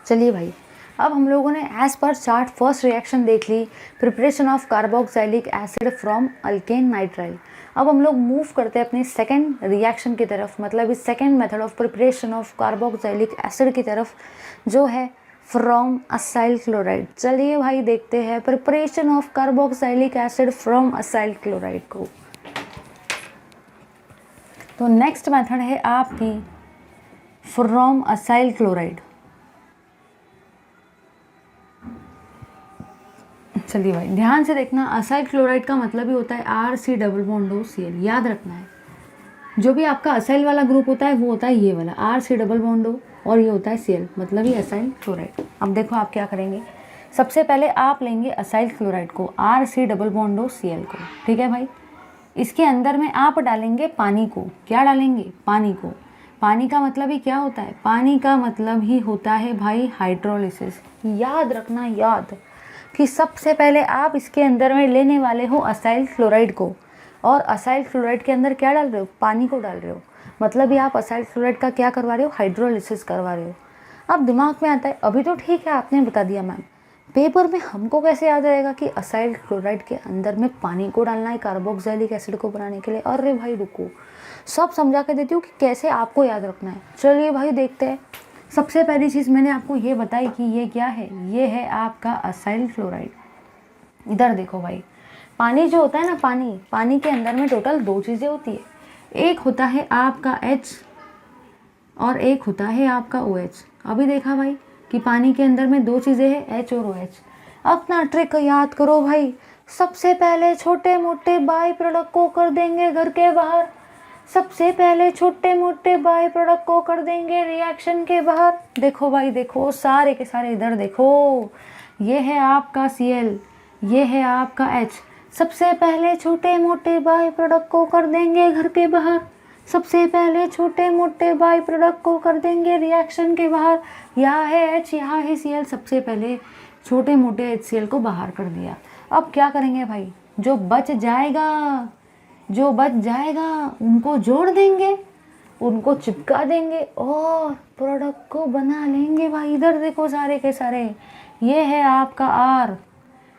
[SPEAKER 1] चलिए भाई, अब हम लोगों ने as per chart first reaction देख ली, preparation of carboxylic acid from alkane nitrile. अब हम लोग मूव करते हैं अपने सेकेंड रिएक्शन की तरफ, मतलब इस second method of preparation of carboxylic acid की तरफ, जो है फ्रॉम असाइल क्लोराइड। चलिए भाई देखते हैं preparation of carboxylic acid from acyl chloride को। तो नेक्स्ट मेथड है आपकी फ्रॉम असाइल क्लोराइड। चलिए भाई ध्यान से देखना, असाइल क्लोराइड का मतलब ही होता है RC double bond O Cl। याद रखना है, जो भी आपका असाइल वाला ग्रुप होता है वो होता है ये वाला RC डबल बॉन्ड O, और ये होता है Cl, मतलब ही असाइल क्लोराइड। अब देखो आप क्या करेंगे, सबसे पहले आप लेंगे असाइल क्लोराइड को, RC double bond O Cl को, ठीक है भाई। इसके अंदर में आप डालेंगे पानी को। क्या डालेंगे? पानी को। पानी का मतलब ही क्या होता है? पानी का मतलब ही होता है भाई हाइड्रोलिसिस। याद रखना, याद कि सबसे पहले आप इसके अंदर में लेने वाले हो असाइल क्लोराइड को, और असाइल क्लोराइड के अंदर क्या डाल रहे हो? पानी को डाल रहे हो, मतलब ये आप असाइल क्लोराइड का क्या करवा रहे हो? हाइड्रोलिसिस करवा रहे हो। अब दिमाग में आता है अभी तो ठीक है आपने बता दिया मैम, पेपर में हमको कैसे याद रहेगा कि असाइल क्लोराइड के अंदर में पानी को डालना है कार्बोक्सिलिक एसिड को बनाने के लिए? अरे भाई रुको, सब समझा के देती हूँ कि कैसे आपको याद रखना है। चलिए भाई देखते हैं। सबसे पहली चीज़ मैंने आपको ये बताई कि ये क्या है, ये है आपका असाइल क्लोराइड। इधर देखो भाई, पानी जो होता है ना, पानी के अंदर में टोटल 2 चीज़ें होती है, एक होता है आपका H और एक होता है आपका OH। अभी देखा भाई कि पानी के अंदर में 2 चीज़ें हैं, H और OH। अपना ट्रिक याद करो भाई, सबसे पहले छोटे मोटे बाई प्रोडक्ट को कर देंगे घर के बाहर, सबसे पहले छोटे मोटे बाई प्रोडक्ट को कर देंगे रिएक्शन के बाहर। देखो भाई देखो, सारे के सारे इधर देखो, ये है आपका Cl, ये है आपका H। सबसे पहले छोटे मोटे बाई प्रोडक्ट को कर देंगे घर के बाहर, सबसे पहले छोटे मोटे बाई प्रोडक्ट को कर देंगे रिएक्शन के बाहर। यहाँ है H, यहाँ है Cl, सबसे पहले छोटे मोटे HCl को बाहर कर दिया। अब क्या करेंगे भाई, जो बच जाएगा उनको जोड़ देंगे, उनको चिपका देंगे और प्रोडक्ट को बना लेंगे भाई। इधर देखो सारे के सारे, ये है आपका R,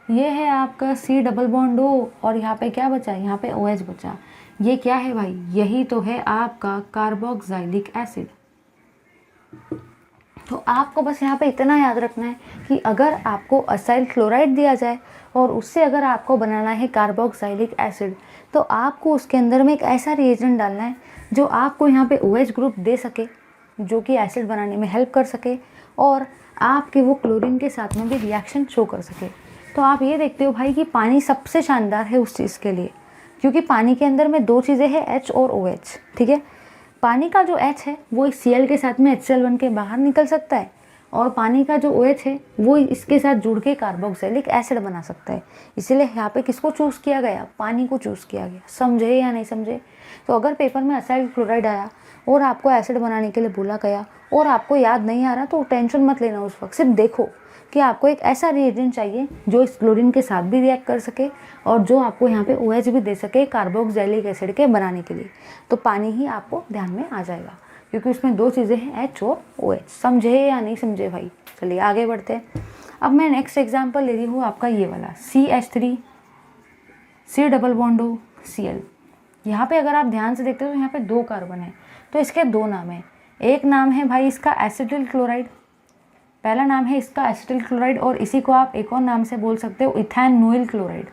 [SPEAKER 1] ये है आपका C डबल बॉन्ड O, और यहाँ पे क्या बचा? यहाँ पे OH बचा। ये क्या है भाई? यही तो है आपका कार्बोक्सिलिक एसिड। तो आपको बस यहाँ पे इतना याद रखना है कि अगर आपको असाइल क्लोराइड दिया जाए और उससे अगर आपको बनाना है कार्बोक्सिलिक एसिड, तो आपको उसके अंदर में एक ऐसा रिएजेंट डालना है जो आपको यहाँ पे OH ग्रुप दे सके, जो कि एसिड बनाने में हेल्प कर सके, और आपके वो क्लोरीन के साथ में भी रिएक्शन शो कर सके। तो आप ये देखते हो भाई कि पानी सबसे शानदार है उस चीज़ के लिए, क्योंकि पानी के अंदर में 2 चीज़ें हैं, H और OH, ठीक है। पानी का जो H है वो इस Cl के साथ में HCl बन के बाहर निकल सकता है, और पानी का जो OH है वो इसके साथ जुड़ के कार्बोक्सिलिक एसिड बना सकता है। इसीलिए यहाँ पे किसको चूज़ किया गया? पानी को चूज़ किया गया। समझे या नहीं समझे? तो अगर पेपर में असाइल क्लोराइड आया और आपको एसिड बनाने के लिए बोला गया और आपको याद नहीं आ रहा, तो टेंशन मत लेना उस वक्त। सिर्फ देखो कि आपको एक ऐसा रिएजेंट चाहिए जो इस क्लोरीन के साथ भी रिएक्ट कर सके और जो आपको यहाँ पे OH भी दे सके कार्बोक्सिलिक एसिड के बनाने के लिए। तो पानी ही आपको ध्यान में आ जाएगा, क्योंकि उसमें दो चीज़ें हैं, H और OH। समझे या नहीं समझे भाई? चलिए आगे बढ़ते हैं। अब मैं नेक्स्ट एग्जांपल ले रही हूँ आपका ये वाला CH3 C double bond O Cl। यहाँ पे अगर आप ध्यान से देखते हो तो यहाँ पे दो कार्बन है, तो इसके दो नाम हैं। एक नाम है भाई इसका एसिटिल क्लोराइड, पहला नाम है इसका एसिटिल क्लोराइड, और इसी को आप एक और नाम से बोल सकते हो इथेनोइल क्लोराइड।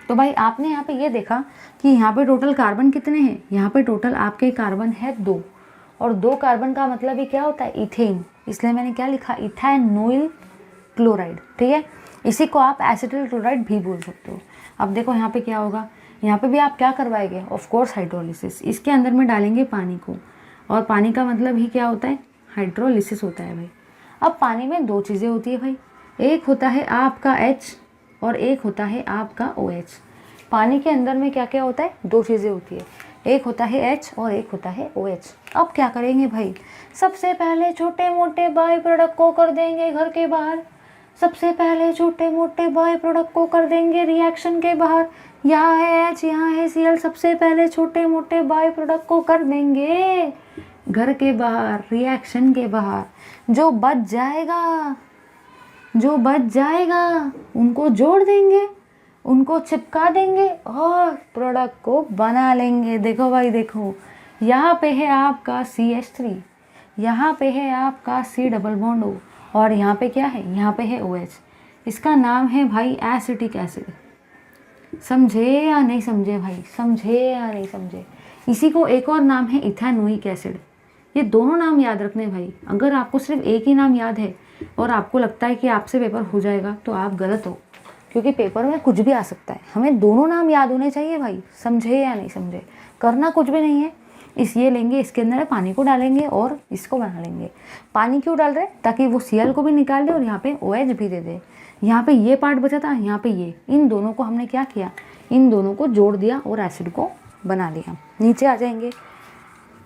[SPEAKER 1] तो भाई आपने यहाँ पे ये देखा कि यहाँ पे टोटल कार्बन कितने हैं, यहाँ पे टोटल आपके कार्बन है 2, और 2 कार्बन का मतलब ही क्या होता है, इथेन, इसलिए मैंने क्या लिखा, इथेनोइल क्लोराइड। ठीक है, इसी को आप एसिटिल क्लोराइड भी बोल सकते हो। अब देखो यहाँ पे क्या होगा, यहाँ पे भी आप क्या करवाएंगे, ऑफ कोर्स हाइड्रोलिसिस। इसके अंदर में डालेंगे पानी को, और पानी का मतलब ही क्या होता है, हाइड्रोलिसिस होता है भाई। अब पानी में दो चीज़ें होती है भाई, एक होता है आपका H और एक होता है आपका OH। पानी के अंदर में क्या क्या होता है, दो चीज़ें होती है, एक होता है H और एक होता है OH। अब क्या करेंगे भाई, सबसे पहले छोटे मोटे बाई प्रोडक्ट को कर देंगे घर के बाहर, सबसे पहले छोटे मोटे बाई प्रोडक्ट को कर देंगे रिएक्शन के बाहर। यहाँ है H, यहाँ है Cl, सबसे पहले छोटे मोटे बाई प्रोडक्ट को कर देंगे घर के बाहर, रिएक्शन के बाहर। जो बच जाएगा उनको जोड़ देंगे, उनको चिपका देंगे और प्रोडक्ट को बना लेंगे। देखो भाई देखो, यहाँ पे है आपका CH3, यहाँ पे है आपका C डबल बॉन्ड O, और यहाँ पे क्या है, यहाँ पे है OH। इसका नाम है भाई एसिटिक एसिड। समझे या नहीं समझे भाई? समझे या नहीं समझे? इसी को एक और नाम है इथेनोइक एसिड। ये दोनों नाम याद रखने भाई। अगर आपको सिर्फ एक ही नाम याद है और आपको लगता है कि आपसे पेपर हो जाएगा तो आप गलत हो, क्योंकि पेपर में कुछ भी आ सकता है। हमें दोनों नाम याद होने चाहिए भाई। समझे या नहीं समझे? करना कुछ भी नहीं है, ये लेंगे, इसके अंदर पानी को डालेंगे और इसको बना लेंगे। पानी क्यों डाल रहे हैं? ताकि वो Cl को भी निकाल दे और यहाँ पे OH भी दे दे। यहाँ पे ये पार्ट बचा था, यहाँ पे ये, इन दोनों को हमने क्या किया, इन दोनों को जोड़ दिया और एसिड को बना लिया। नीचे आ जाएंगे,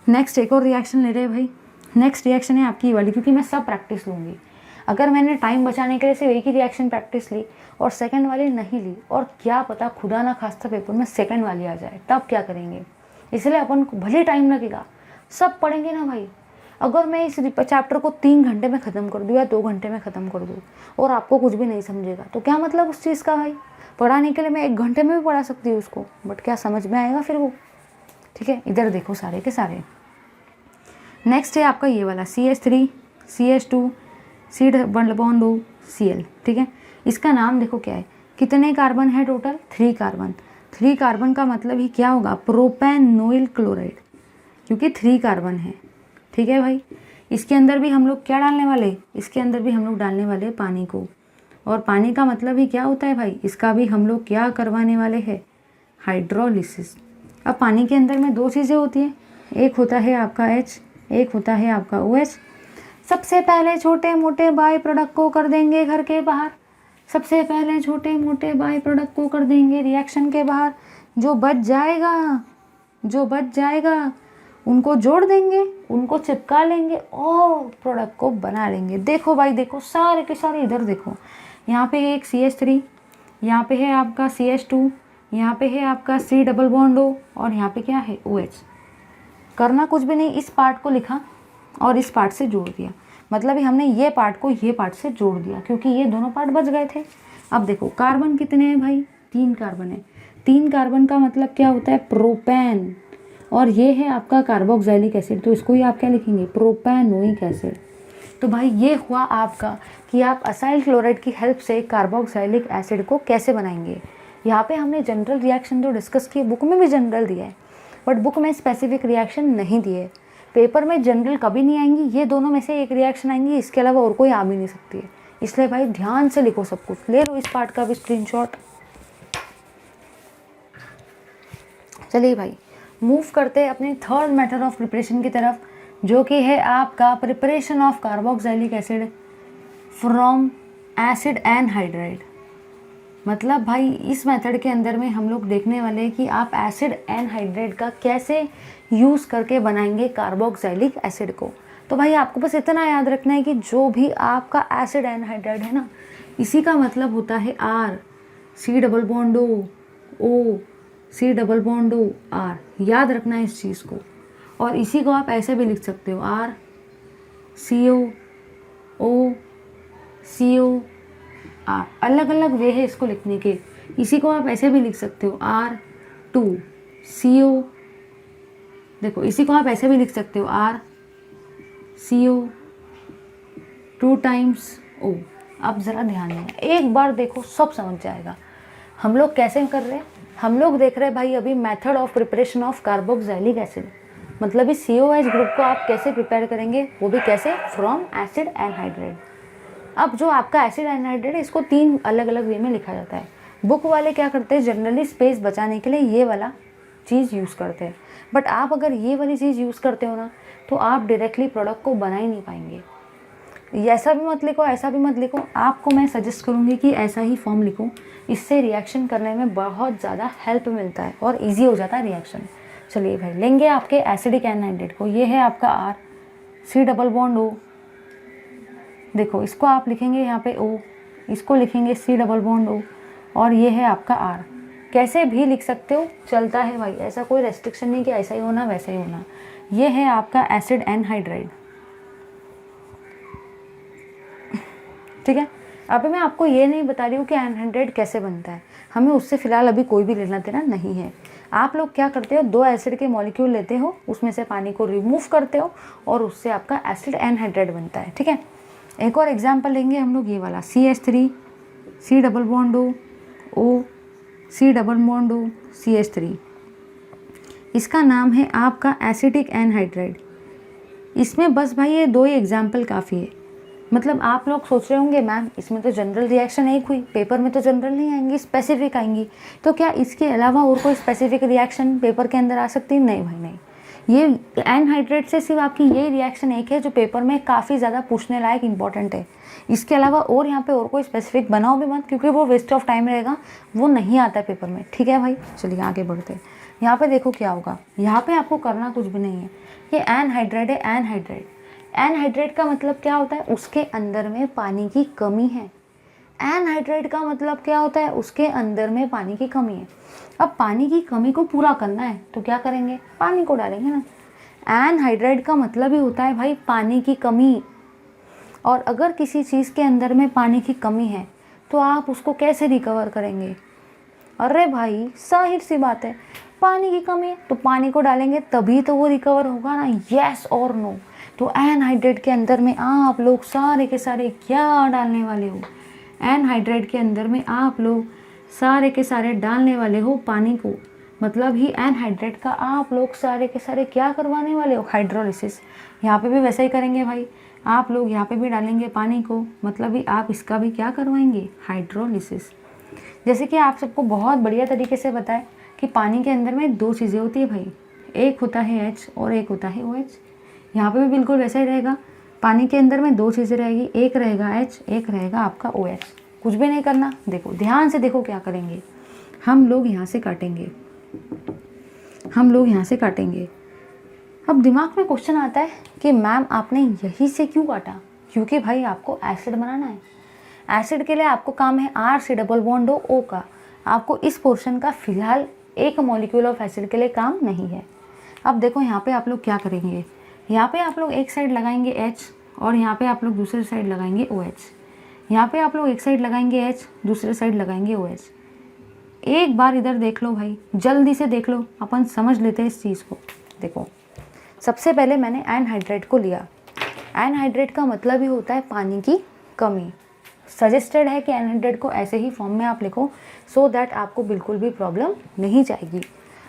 [SPEAKER 1] नेक्स्ट एक और रिएक्शन ले रहे हैं भाई। नेक्स्ट रिएक्शन है आपकी वाली, क्योंकि मैं सब प्रैक्टिस लूँगी। अगर मैंने टाइम बचाने के लिए सिर्फ एक ही रिएक्शन प्रैक्टिस ली और सेकंड वाली नहीं ली, और क्या पता खुदा ना खास्ता पेपर में सेकंड वाली आ जाए, तब क्या करेंगे? इसलिए अपन को भले टाइम लगेगा, सब पढ़ेंगे ना भाई। अगर मैं इस चैप्टर को 3 घंटे में ख़त्म कर दूँ या 2 घंटे में ख़त्म कर दूँ और आपको कुछ भी नहीं समझेगा, तो क्या मतलब उस चीज़ का भाई? पढ़ाने के लिए मैं 1 घंटे में भी पढ़ा सकती हूँ उसको, बट क्या समझ में आएगा फिर वो? ठीक है, इधर देखो सारे के सारे। नेक्स्ट है आपका ये वाला CH3 CH2 C double bond O Cl। ठीक है, इसका नाम देखो क्या है, कितने कार्बन है टोटल? 3 कार्बन। 3 कार्बन का मतलब ही क्या होगा, प्रोपेनोइल क्लोराइड, क्योंकि 3 कार्बन है। ठीक है भाई, इसके अंदर भी हम लोग क्या डालने वाले, इसके अंदर भी हम लोग डालने वाले पानी को, और पानी का मतलब ही क्या होता है भाई, इसका भी हम लोग क्या करवाने वाले हैं, हाइड्रोलिसिस। अब पानी के अंदर में दो चीज़ें होती हैं, एक होता है आपका H, एक होता है आपका OH। सबसे पहले छोटे मोटे बाई प्रोडक्ट को कर देंगे घर के बाहर, सबसे पहले छोटे मोटे बाई प्रोडक्ट को कर देंगे रिएक्शन के बाहर। जो बच जाएगा उनको जोड़ देंगे, उनको चिपका लेंगे और प्रोडक्ट को बना लेंगे। देखो भाई देखो, सारे के सारे इधर देखो, यहाँ पे है एक CH3, यहाँ पे है आपका CH2, यहाँ पे है आपका C डबल बॉन्ड O, और यहाँ पे क्या है OH। करना कुछ भी नहीं, इस पार्ट को लिखा और इस पार्ट से जोड़ दिया, मतलब हमने ये पार्ट को ये पार्ट से जोड़ दिया, क्योंकि ये दोनों पार्ट बच गए थे। अब देखो कार्बन कितने हैं भाई, 3 कार्बन है। 3 कार्बन का मतलब क्या होता है, प्रोपेन, और ये है आपका कार्बोक्सिलिक एसिड, तो इसको ही आप क्या लिखेंगे, प्रोपेनोइक एसिड। तो भाई ये हुआ आपका कि आप असाइल क्लोराइड की हेल्प से कार्बोक्सिलिक एसिड को कैसे बनाएंगे। यहाँ पे हमने जनरल रिएक्शन जो डिस्कस किए, बुक में भी जनरल दिया है, बट बुक में स्पेसिफिक रिएक्शन नहीं दिए। पेपर में जनरल कभी नहीं आएंगी, ये दोनों में से एक रिएक्शन आएंगी, इसके अलावा और कोई आ भी नहीं सकती है। इसलिए भाई ध्यान से लिखो सब कुछ। ले लो इस पार्ट का भी स्क्रीनशॉट। चलिए भाई मूव करते हैं अपने थर्ड मेथड ऑफ प्रिपरेशन की तरफ, जो कि है आपका preparation of carboxylic acid from acid anhydride. मतलब भाई इस मेथड के अंदर में हम लोग देखने वाले हैं कि आप एसिड एनहाइड्राइड का कैसे यूज़ करके बनाएंगे कार्बोक्सिलिक एसिड को। तो भाई आपको बस इतना याद रखना है कि जो भी आपका एसिड एनहाइड्राइड है ना, इसी का मतलब होता है R, C double bond O, C double bond O R, याद रखना है इस चीज़ को। और इसी को आप ऐसे भी लिख सकते हो आर सी ओ सी ओ आर, अलग अलग वे है इसको लिखने के। इसी को आप ऐसे भी लिख सकते हो आर टू सी ओ, देखो इसी को आप ऐसे भी लिख सकते हो आर सी ओ 2 टाइम्स ओ। अब ज़रा ध्यान देना, एक बार देखो सब समझ जाएगा। हम लोग कैसे कर रहे हैं, हम लोग देख रहे हैं भाई अभी method of preparation of carboxylic acid, मतलब इस COH ग्रुप को आप कैसे प्रिपेयर करेंगे, वो भी कैसे, फ्रॉम एसिड एनहाइड्रेट। अब जो आपका एसिड एनहाइड्रेट है इसको 3 अलग अलग वे में लिखा जाता है। बुक वाले क्या करते हैं, जनरली स्पेस बचाने के लिए ये वाला चीज़ यूज़ करते हैं, बट आप अगर ये वाली चीज़ यूज़ करते हो ना तो आप डायरेक्टली प्रोडक्ट को बना ही नहीं पाएंगे। ऐसा भी मत लिखो, ऐसा भी मत लिखो, आपको मैं सजेस्ट करूँगी कि ऐसा ही फॉर्म लिखो, इससे रिएक्शन करने में बहुत ज़्यादा हेल्प मिलता है और इजी हो जाता है रिएक्शन। चलिए भाई, लेंगे आपके एसिडिक एनहाइड्रेट को, ये है आपका R C double bond O, देखो इसको आप लिखेंगे यहाँ पे ओ, इसको लिखेंगे सी डबल बॉन्ड ओ, और ये है आपका आर। कैसे भी लिख सकते हो, चलता है भाई, ऐसा कोई रेस्ट्रिक्शन नहीं कि ऐसा ही होना वैसा ही होना। ये है आपका एसिड एनहाइड्राइड, ठीक है। अभी मैं आपको ये नहीं बता रही हूँ कि एनहाइड्रेट कैसे बनता है, हमें उससे फ़िलहाल अभी कोई भी लेना देना नहीं है। आप लोग क्या करते हो, 2 एसिड के मॉलिक्यूल लेते हो, उसमें से पानी को रिमूव करते हो और उससे आपका एसिड एनहाइड्रेट बनता है, ठीक है। एक और एग्जांपल लेंगे हम लोग, ये वाला CH3 C double bond O C double bond O CH3, इसका नाम है आपका एसिडिक एनहाइड्राइड। इसमें बस भाई ये 2 ही एग्जाम्पल काफ़ी है। मतलब आप लोग सोच रहे होंगे मैम इसमें तो जनरल रिएक्शन एक हुई, पेपर में तो जनरल नहीं आएंगी, स्पेसिफिक आएंगी, तो क्या इसके अलावा और कोई स्पेसिफिक रिएक्शन पेपर के अंदर आ सकती है? नहीं भाई नहीं, ये एनहाइड्रेट से सिर्फ आपकी ये रिएक्शन एक है जो पेपर में काफ़ी ज़्यादा पूछने लायक इंपॉर्टेंट है। इसके अलावा और यहाँ पे और कोई स्पेसिफिक बनाओ भी मत, क्योंकि वो वेस्ट ऑफ टाइम रहेगा, वो नहीं आता है पेपर में, ठीक है भाई। चलिए आगे बढ़ते हैं। यहाँ पे देखो क्या होगा, यहाँ पे आपको करना कुछ भी नहीं है, ये एनहाइड्रेट है, एनहाइड्रेट। एनहाइड्रेट का मतलब क्या होता है, उसके अंदर में पानी की कमी है। एनहाइड्रेट का मतलब क्या होता है, उसके अंदर में पानी की कमी है। अब पानी की कमी को पूरा करना है तो क्या करेंगे, पानी को डालेंगे ना। एनहाइड्रेट का मतलब ही होता है भाई पानी की कमी, और अगर किसी चीज़ के अंदर में पानी की कमी है तो आप उसको कैसे रिकवर करेंगे? अरे भाई जाहिर सी बात है, पानी की कमी है तो पानी को डालेंगे तभी तो वो रिकवर होगा ना, यस और नो। तो एनहाइड्रेट के अंदर में आप लोग सारे के सारे क्या डालने वाले हो, एनहाइड्रेट के अंदर में आप लोग सारे के सारे डालने वाले हो पानी को, मतलब ही एनहाइड्रेट का आप लोग सारे के सारे क्या करवाने वाले हो, हाइड्रोलिसिस। यहाँ पे भी वैसा ही करेंगे भाई, आप लोग यहाँ पे भी डालेंगे पानी को, मतलब ही आप इसका भी क्या करवाएंगे, हाइड्रोलिसिस। जैसे कि आप सबको बहुत बढ़िया तरीके से बताएं कि पानी के अंदर में 2 चीज़ें होती है भाई, एक होता है H और एक होता है OH। यहाँ पे भी बिल्कुल वैसा ही रहेगा, पानी के अंदर में 2 चीज़ें रहेगी, एक रहेगा H, एक रहेगा आपका OH। कुछ भी नहीं करना, देखो ध्यान से देखो क्या करेंगे, हम लोग यहाँ से काटेंगे, हम लोग यहाँ से काटेंगे। अब दिमाग में क्वेश्चन आता है कि मैम आपने यही से क्यों काटा, क्योंकि भाई आपको एसिड बनाना है। एसिड के लिए आपको काम है R C double bond O का, आपको इस पोर्शन का फिलहाल एक मॉलिक्यूल ऑफ एसिड के लिए काम नहीं है। अब देखो यहाँ पे आप लोग क्या करेंगे, यहाँ पे आप लोग एक साइड लगाएंगे H और यहाँ पे आप लोग दूसरी साइड लगाएंगे OH। यहाँ पे आप लोग एक साइड लगाएंगे H, दूसरे साइड लगाएंगे OH। एक बार इधर देख लो भाई, जल्दी से देख लो, अपन समझ लेते हैं इस चीज़ को। देखो सबसे पहले मैंने एनहाइड्रेट को लिया, एनहाइड्रेट का मतलब ही होता है पानी की कमी। सजेस्टेड है कि एनहाइड्रेट को ऐसे ही फॉर्म में आप लिखो, सो दैट आपको बिल्कुल भी प्रॉब्लम नहीं जाएगी।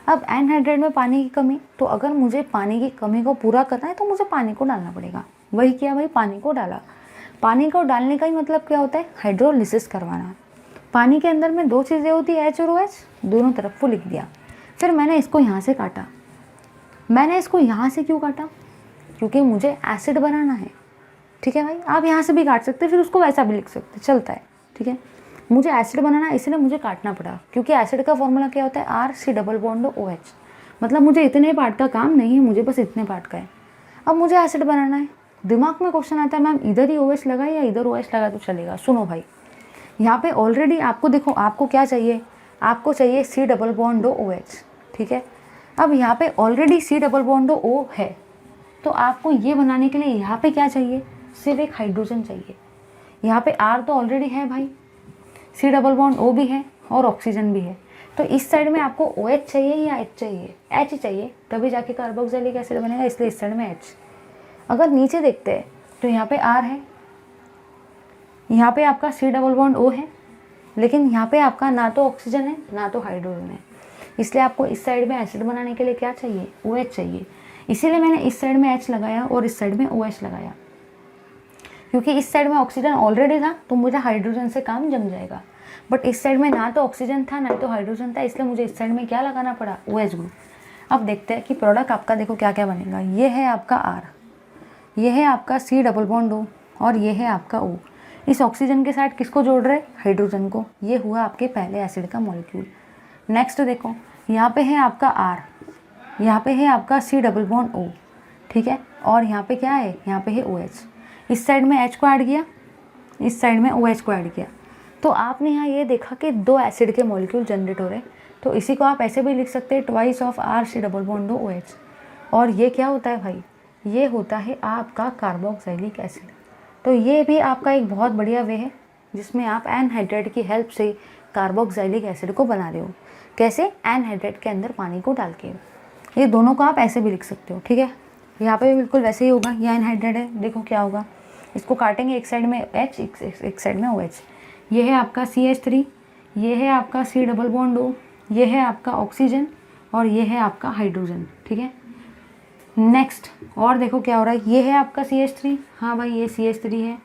[SPEAKER 1] अब एनहाइड्रेट में पानी की कमी, तो अगर मुझे पानी की कमी को पूरा करना है तो मुझे पानी को डालना पड़ेगा। वही किया भाई, पानी को डाला। पानी को डालने का ही मतलब क्या होता है, हाइड्रोलिसिस करवाना। पानी के अंदर में 2 चीज़ें होती है H और OH, दोनों तरफ वो लिख दिया। फिर मैंने इसको यहाँ से काटा। मैंने इसको यहाँ से क्यों काटा, क्योंकि मुझे एसिड बनाना है, ठीक है भाई। आप यहाँ से भी काट सकते हैं, फिर उसको वैसा भी लिख सकते, चलता है, ठीक है। मुझे एसिड बनाना है इसलिए मुझे काटना पड़ा, क्योंकि एसिड का फॉर्मूला क्या होता है, R C double bond OH। मतलब मुझे इतने पार्ट का काम नहीं है, मुझे बस इतने पार्ट का है। अब मुझे एसिड बनाना है, दिमाग में क्वेश्चन आता है मैम इधर ही OH लगाए या इधर OH लगा तो चलेगा। सुनो भाई, यहाँ पे ऑलरेडी आपको देखो, आपको क्या चाहिए, आपको चाहिए C डबल बॉन्ड OH, ठीक है। अब यहाँ पे already C double bond O है, तो आपको ये बनाने के लिए यहाँ पे क्या चाहिए, सिर्फ एक हाइड्रोजन चाहिए। यहाँ पे R तो ऑलरेडी है भाई, C डबल बॉन्ड O भी है और ऑक्सीजन भी है, तो इस साइड में आपको OH चाहिए या H चाहिए, H चाहिए, तभी जाके कार्बोक्सिलिक एसिड बनेगा, इसलिए इस साइड में H। अगर नीचे देखते हैं तो यहाँ पे R है, यहाँ पे आपका C डबल बॉन्ड O है, लेकिन यहाँ पे आपका ना तो ऑक्सीजन है ना तो हाइड्रोजन है, इसलिए आपको इस साइड में एसिड बनाने के लिए क्या चाहिए, OH चाहिए। इसीलिए मैंने इस साइड में H लगाया और इस साइड में OH लगाया, क्योंकि इस साइड में ऑक्सीजन ऑलरेडी था तो मुझे हाइड्रोजन से काम जम जाएगा, बट इस साइड में ना तो ऑक्सीजन था ना तो हाइड्रोजन था, इसलिए मुझे इस साइड में क्या लगाना पड़ा, OH ग्रुप। अब देखते हैं कि प्रोडक्ट आपका देखो क्या क्या बनेगा। ये है आपका R, ये है आपका C डबल बॉन्ड O और ये है आपका O। इस ऑक्सीजन के साथ किसको जोड़ रहे, हाइड्रोजन को। ये हुआ आपके पहले एसिड का मॉलिक्यूल। नेक्स्ट देखो, यहाँ पे है आपका R, यहाँ पे है आपका C डबल बॉन्ड O, ठीक है, और यहाँ पे क्या है, यहाँ पे है OH। इस साइड में H को ऐड किया, इस साइड में OH को ऐड किया, तो आपने यहाँ ये देखा कि दो एसिड के मॉलिक्यूल जनरेट हो रहे। तो इसी को आप ऐसे भी लिख सकते हैं, twice of R C double bond OH। और ये क्या होता है भाई, ये होता है आपका कार्बोक्सिलिक एसिड। तो ये भी आपका एक बहुत बढ़िया वे है जिसमें आप एनहाइड्रेट की हेल्प से कार्बोक्सिलिक एसिड को बना रहे हो। कैसे, एनहाइड्रेट के अंदर पानी को डाल के। ये दोनों को आप ऐसे भी लिख सकते हो, ठीक है। यहाँ पे भी बिल्कुल वैसे ही होगा, ये एनहाइड्रेट है, देखो क्या होगा, इसको काटेंगे, एक साइड में H एक साइड में OH। ये है आपका CH3, ये है आपका C डबल बॉन्ड O, ये है आपका ऑक्सीजन और ये है आपका हाइड्रोजन, ठीक है। नेक्स्ट और देखो क्या हो रहा है, ये है आपका CH3, हाँ भाई ये CH3 है,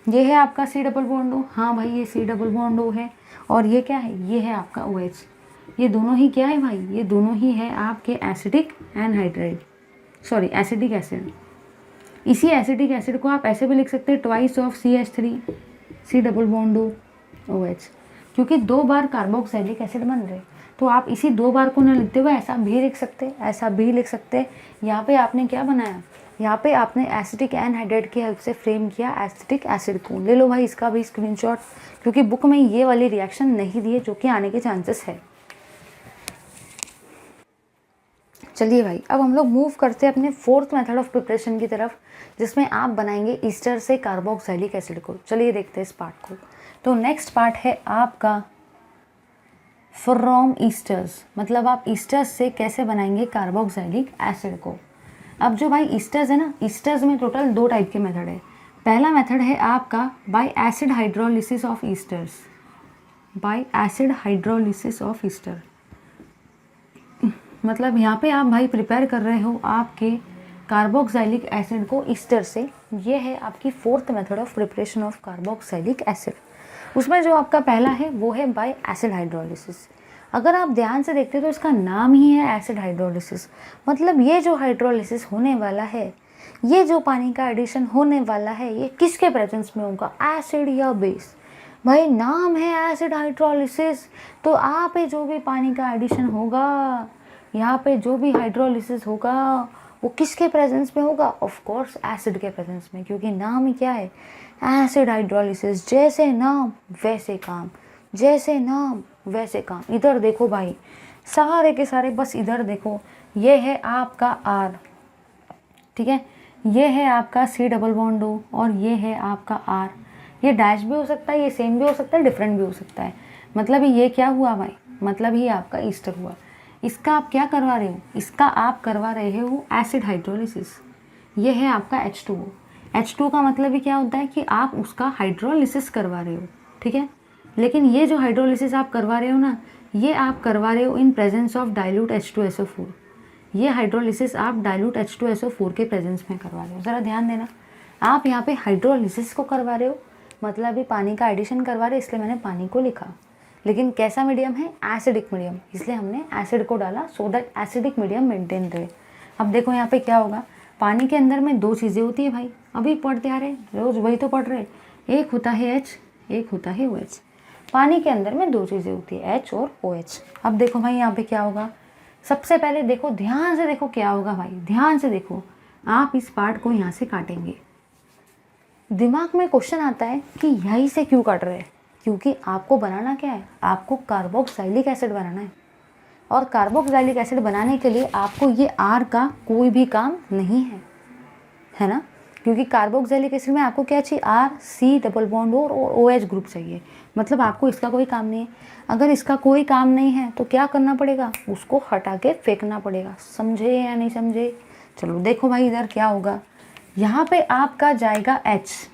[SPEAKER 1] ये है आपका C डबल बॉन्ड O, हाँ भाई ये C डबल बॉन्ड O है, और ये क्या है, ये है आपका OH। ये दोनों ही क्या है भाई, ये दोनों ही है आपके acidic anhydride, sorry acidic acid. इसी एसिडिक एसिड को आप ऐसे भी लिख सकते हैं, twice of CH3 C double bond O OH, क्योंकि दो बार कार्बोक्सिलिक एसिड बन रहे, तो आप इसी दो बार को न लिखते हुए ऐसा भी लिख सकते, ऐसा भी लिख सकते। यहाँ पे आपने क्या बनाया, यहाँ पे आपने एसिडिक एनहाइड्रेट की हेल्प से फ्रेम किया एसिटिक एसिड को। ले लो भाई इसका भी स्क्रीनशॉट, क्योंकि बुक में ये वाली रिएक्शन नहीं दी है जो कि आने के चांसेस है। चलिए भाई, अब हम लोग मूव करते हैं अपने फोर्थ मेथड ऑफ प्रिपरेशन की तरफ, जिसमें आप बनाएंगे ईस्टर से कार्बोक्सिलिक एसिड को। चलिए देखते हैं इस पार्ट को। तो नेक्स्ट पार्ट है आपका फ्रॉम ईस्टर्स, मतलब आप ईस्टर्स से कैसे बनाएंगे कार्बोक्सिलिक एसिड को। अब जो भाई ईस्टर्स है ना, ईस्टर्स में टोटल दो टाइप के मेथड है। पहला मेथड है आपका bye acid hydrolysis of esters, bye acid hydrolysis of Easter. मतलब यहाँ पे आप भाई प्रिपेयर कर रहे हो आपके कार्बोक्सिलिक एसिड को ईस्टर से। ये है आपकी fourth method of preparation of carboxylic acid. उसमें जो आपका पहला है वो है बाय एसिड हाइड्रोलिसिस। अगर आप ध्यान से देखते हो तो इसका नाम ही है एसिड हाइड्रोलिसिस, मतलब ये जो हाइड्रोलिसिस होने वाला है, ये जो पानी का एडिशन होने वाला है, ये किसके प्रेजेंस में होगा, एसिड या बेस। भाई नाम है एसिड हाइड्रोलिसिस, तो आप पे जो भी पानी का एडिशन होगा, यहाँ पे जो भी हाइड्रोलिसिस होगा वो किसके प्रेजेंस में होगा, ऑफ कोर्स एसिड के प्रेजेंस में, क्योंकि नाम ही क्या है, एसिड हाइड्रोलिसिस। जैसे नाम वैसे काम, जैसे नाम वैसे काम। इधर देखो भाई, सारे के सारे बस इधर देखो, ये है आपका R, ठीक है, ये है आपका C डबल बॉन्ड O और ये है आपका R। ये डैश भी हो सकता है, ये सेम भी हो सकता है, डिफरेंट भी हो सकता है। मतलब ये क्या हुआ भाई, मतलब ये आपका ईस्टर हुआ। इसका आप क्या करवा रहे हो, इसका आप करवा रहे हो एसिड हाइड्रोलिसिस। ये है आपका H2O। H2 का मतलब ही क्या होता है कि आप उसका हाइड्रोलिसिस करवा रहे हो, ठीक है। लेकिन ये जो हाइड्रोलिसिस आप करवा रहे हो ना, ये आप करवा रहे हो in presence of dilute H2SO4। ये हाइड्रोलिसिस आप डाइल्यूट H2SO4 के प्रेजेंस में करवा रहे हो। ज़रा ध्यान देना, आप यहाँ पे हाइड्रोलिसिस को करवा रहे हो, मतलब ये पानी का एडिशन करवा रहे हो, इसलिए मैंने पानी को लिखा। लेकिन कैसा मीडियम है, एसिडिक मीडियम, इसलिए हमने एसिड को डाला so that acidic medium maintain रहे। अब देखो यहाँ पे क्या होगा, पानी के अंदर में दो चीज़ें होती है भाई, अभी पढ़ते आ रहे, रोज़ वही तो पढ़ रहे। एक होता है H, एक होता है OH। पानी के अंदर में दो चीज़ें होती है, H और OH। अब देखो भाई यहाँ पे क्या होगा, सबसे पहले देखो, ध्यान से देखो क्या होगा भाई, ध्यान से देखो। आप इस पार्ट को यहाँ से काटेंगे। दिमाग में क्वेश्चन आता है कि यहीं से क्यों काट रहे हैं, क्योंकि आपको बनाना क्या है, आपको कार्बोक्सिलिक एसिड बनाना है। और कार्बोक्सिलिक एसिड बनाने के लिए आपको ये R का कोई भी काम नहीं है ना, क्योंकि कार्बोक्सिलिक एसिड में आपको क्या चाहिए, R, C डबल बॉन्ड और OH ग्रुप चाहिए। मतलब आपको इसका कोई काम नहीं है। अगर इसका कोई काम नहीं है तो क्या करना पड़ेगा, उसको हटा के फेंकना पड़ेगा। समझे या नहीं समझे? चलो देखो भाई इधर क्या होगा, यहाँ पे आपका जाएगा H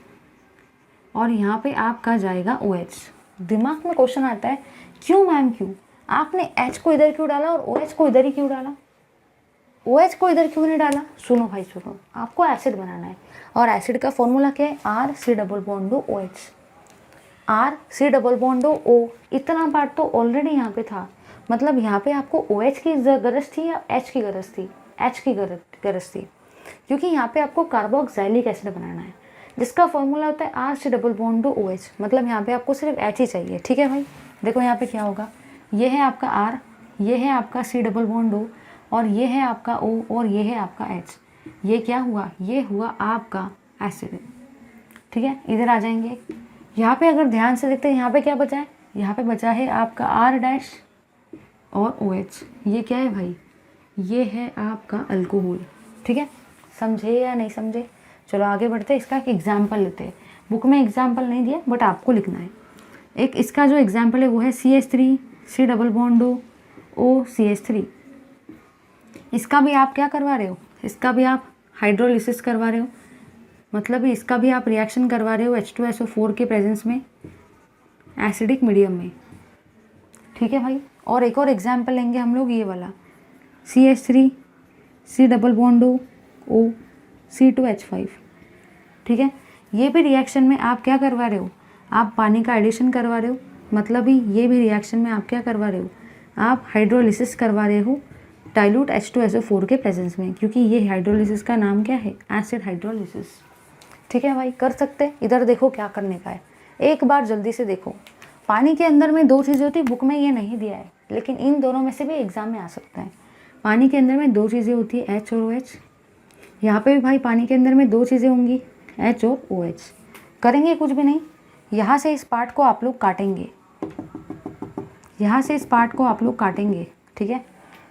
[SPEAKER 1] और यहाँ पे आपका जाएगा OH। दिमाग में क्वेश्चन आता है, क्यों मैम क्यों, आपने H को इधर क्यों डाला और OH को इधर ही क्यों डाला, OH को इधर क्यों नहीं डाला? सुनो भाई सुनो, आपको एसिड बनाना है और एसिड का फॉर्मूला क्या है, R, C double bond OH। R, C double bond O, इतना पार्ट तो ऑलरेडी यहाँ पे था। मतलब यहाँ पे आपको OH की गरज थी या H की गरज थी? H की गरज थी, क्योंकि यहाँ पे आपको कार्बोक्सिलिक एसिड बनाना है जिसका फॉर्मूला होता है R, C double bond OH। मतलब यहाँ पे आपको सिर्फ H ही चाहिए। ठीक है भाई, देखो यहाँ पे क्या होगा, ये है आपका R, ये है आपका C डबल बॉन्ड O और ये है आपका O और ये है आपका H। ये क्या हुआ, ये हुआ आपका एसिड। ठीक है, इधर आ जाएंगे। यहाँ पे अगर ध्यान से देखते हैं, यहाँ पे क्या बचा है, यहाँ पे बचा है आपका R डैश और OH। ये क्या है भाई, ये है आपका अल्कोहल। ठीक है, समझे या नहीं समझे? चलो आगे बढ़ते हैं, इसका एक एग्जाम्पल लेते हैं। बुक में एग्जाम्पल नहीं दिया बट आपको लिखना है। एक इसका जो एग्जाम्पल है वो है CH3, C double bond O, CH3। इसका भी आप क्या करवा रहे हो, इसका भी आप हाइड्रोलिसिस करवा रहे हो। मतलब इसका भी आप रिएक्शन करवा रहे हो H2SO4 के प्रेजेंस में एसिडिक मीडियम में। ठीक है भाई, और एक और एग्जाम्पल लेंगे हम लोग, ये वाला CH3, C double bond O, C2H5। ठीक है, ये भी रिएक्शन में आप क्या करवा रहे हो, आप पानी का एडिशन करवा रहे हो। मतलब ये भी रिएक्शन में आप क्या करवा रहे हो, आप हाइड्रोलिसिस करवा रहे हो डाइल्यूट H2SO4 के प्रेजेंस में, क्योंकि ये हाइड्रोलिसिस का नाम क्या है, एसिड हाइड्रोलिसिस। ठीक है भाई, कर सकते हैं। इधर देखो क्या करने का है, एक बार जल्दी से देखो। पानी के अंदर में दो चीज़ें होती है, बुक में ये नहीं दिया है लेकिन इन दोनों में से भी एग्जाम में आ सकता है। पानी के अंदर में दो चीज़ें होती है, H और OH। यहाँ पे भी भाई पानी के अंदर में दो चीज़ें होंगी, H और OH। करेंगे कुछ भी नहीं, यहाँ से इस पार्ट को आप लोग काटेंगे, यहाँ से इस पार्ट को आप लोग काटेंगे। ठीक है,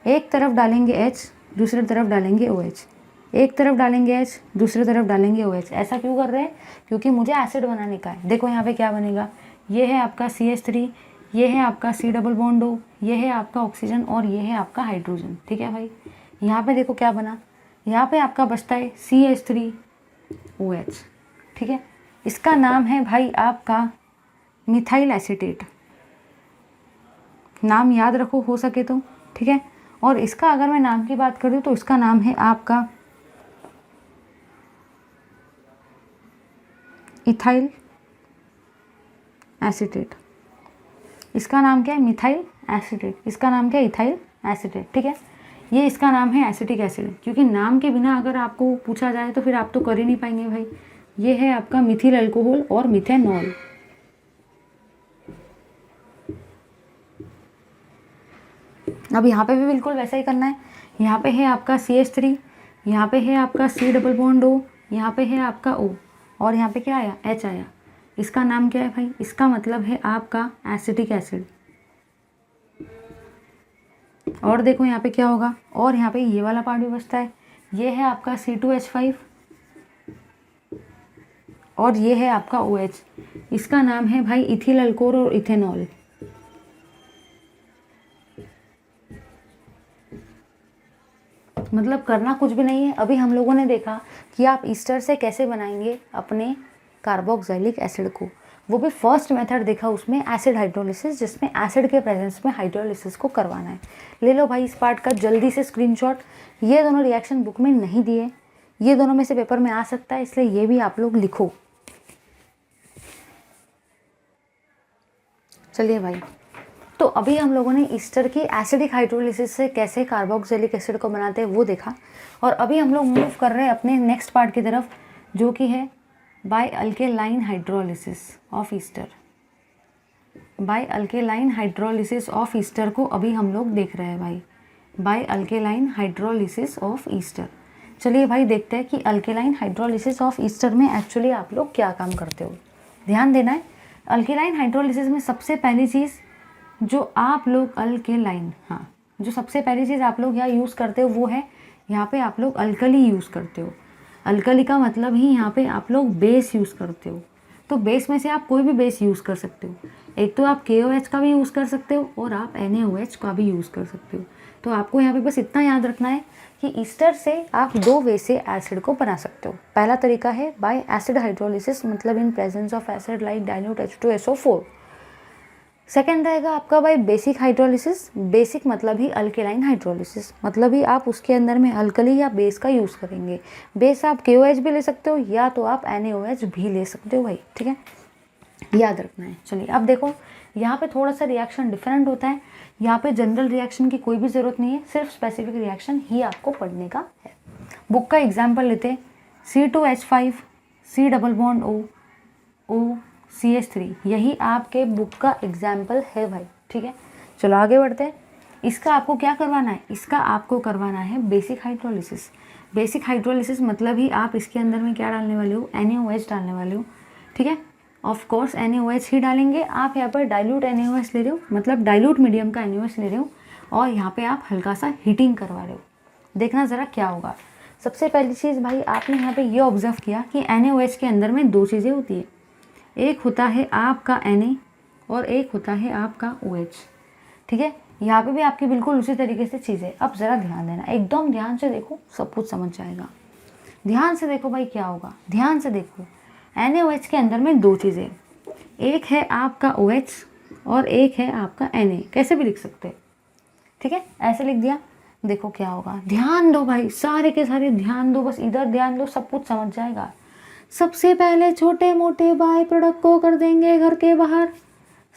[SPEAKER 1] एक तरफ डालेंगे H, दूसरी तरफ डालेंगे OH। एक तरफ डालेंगे H, दूसरी तरफ डालेंगे OH। ऐसा क्यों कर रहे हैं, क्योंकि मुझे एसिड बनाने का है। देखो यहाँ पे क्या बनेगा, ये है आपका CH3, ये है आपका C डबल बॉन्ड O, ये है आपका ऑक्सीजन और ये है आपका हाइड्रोजन। ठीक है भाई, यहाँ पे देखो क्या बना, यहाँ पे आपका बचता है CH3OH। ठीक है, इसका नाम है भाई आपका मिथाइल एसीटेट। नाम याद रखो हो सके तो। ठीक है, और इसका अगर मैं नाम की बात करूँ तो इसका नाम है आपका इथाइल एसीटेट। इसका नाम क्या है, मिथाइल एसीटेट। इसका नाम क्या है, इथाइल एसीटेट। ठीक है, ये इसका नाम है एसिटिक एसिड, क्योंकि नाम के बिना अगर आपको पूछा जाए तो फिर आप तो कर ही नहीं पाएंगे भाई। ये है आपका मिथिल अल्कोहल और मिथेनॉल। अब यहाँ पे भी बिल्कुल वैसा ही करना है। यहाँ पे है आपका CH3, यहाँ पे है आपका C डबल बॉन्ड O, यहाँ पे है आपका O और यहाँ पे क्या आया, H आया। इसका नाम क्या है भाई, इसका मतलब है आपका एसिटिक एसिड। और देखो यहाँ पे क्या होगा, और यहाँ पे ये वाला पार्ट भी बचता है। ये है आपका C2H5 और ये है आपका OH। इसका नाम है भाई इथिल अल्कोहल और इथेनॉल। मतलब करना कुछ भी नहीं है। अभी हम लोगों ने देखा कि आप ईस्टर से कैसे बनाएंगे अपने कार्बोक्सिलिक एसिड को, वो भी फर्स्ट मेथड देखा उसमें एसिड हाइड्रोलिसिस, जिसमें एसिड के प्रेजेंस में हाइड्रोलिसिस को करवाना है। ले लो भाई इस पार्ट का जल्दी से स्क्रीनशॉट। ये दोनों रिएक्शन बुक में नहीं दिए, ये दोनों में से पेपर में आ सकता है, इसलिए ये भी आप लोग लिखो। चलिए भाई, तो अभी हम लोगों ने ईस्टर की एसिडिक हाइड्रोलिसिस से कैसे कार्बोक्सिलिक एसिड को बनाते हैं वो देखा, और अभी हम लोग मूव कर रहे हैं अपने नेक्स्ट पार्ट की तरफ, जो कि है by alkaline hydrolysis of ester. By alkaline hydrolysis of ester को अभी हम लोग देख रहे हैं भाई, by alkaline hydrolysis of ester. चलिए भाई देखते हैं कि अल्केलाइन हाइड्रोलिसिस ऑफ ईस्टर में एक्चुअली आप लोग क्या काम करते हो। ध्यान देना है, अल्केलाइन हाइड्रोलिसिस में सबसे पहली चीज़ जो आप लोग अल्केलाइन, हाँ, जो सबसे पहली चीज़ आप लोग यहाँ यूज़ करते हो वो है, यहाँ पे आप लोग अल्कली यूज़ करते हो। अल्कली का मतलब ही यहाँ पे आप लोग बेस यूज़ करते हो। तो बेस में से आप कोई भी बेस यूज़ कर सकते हो। एक तो आप KOH का भी यूज़ कर सकते हो और आप NaOH का भी यूज़ कर सकते हो। तो आपको यहाँ पे बस इतना याद रखना है कि ईस्टर से आप दो वे से एसिड को बना सकते हो। पहला तरीका है बाय एसिड हाइड्रोलिसिस, मतलब in presence of acid like dilute H2SO4। Second रहेगा आपका बाय बेसिक हाइड्रोलिसिस। बेसिक मतलब ही अल्केलाइन हाइड्रोलिसिस, मतलब ही आप उसके अंदर में अल्कली या बेस का यूज़ करेंगे। बेस आप KOH भी ले सकते हो या तो आप NaOH भी ले सकते हो भाई, ठीक है, याद रखना है। चलिए अब देखो, यहाँ पे थोड़ा सा रिएक्शन डिफरेंट होता है। यहाँ पे जनरल रिएक्शन की कोई भी ज़रूरत नहीं है, सिर्फ स्पेसिफिक रिएक्शन ही आपको पढ़ने का है। बुक का एग्जाम्पल लेते हैं, C2H5 C double bond O CH3, यही आपके बुक का एग्जाम्पल है भाई, ठीक है। चलो आगे बढ़ते हैं। इसका आपको क्या करवाना है, इसका आपको करवाना है बेसिक हाइड्रोलिसिस। बेसिक हाइड्रोलिसिस मतलब ही आप इसके अंदर में क्या डालने वाले हो, NaOH डालने वाले हो, ठीक है। ऑफ कोर्स NaOH ही डालेंगे। आप यहाँ पर डाइल्यूट NaOH ले रहे हो, मतलब डाइल्यूट मीडियम का NaOH ले रहे हो और यहाँ पे आप हल्का सा हीटिंग करवा रहे हो। देखना ज़रा क्या होगा। सबसे पहली चीज़ भाई आपने यहाँ पे ये ऑब्जर्व किया कि NaOH के अंदर में दो चीज़ें होती है, एक होता है आपका Na और एक होता है आपका OH, ठीक है। यहाँ पे भी आपकी बिल्कुल उसी तरीके से चीज़ें। अब ज़रा ध्यान देना, एकदम ध्यान से देखो, सब कुछ समझ जाएगा। ध्यान से देखो भाई क्या होगा, ध्यान से देखो। NaOH के अंदर में दो चीज़ें, एक है आपका OH और एक है आपका Na, कैसे भी लिख सकते हैं, ठीक है, ऐसे लिख दिया। देखो क्या होगा, ध्यान दो भाई, सारे के सारे ध्यान दो, बस इधर ध्यान दो, सब कुछ समझ जाएगा। सबसे पहले छोटे मोटे बाय प्रोडक्ट को कर देंगे घर के बाहर।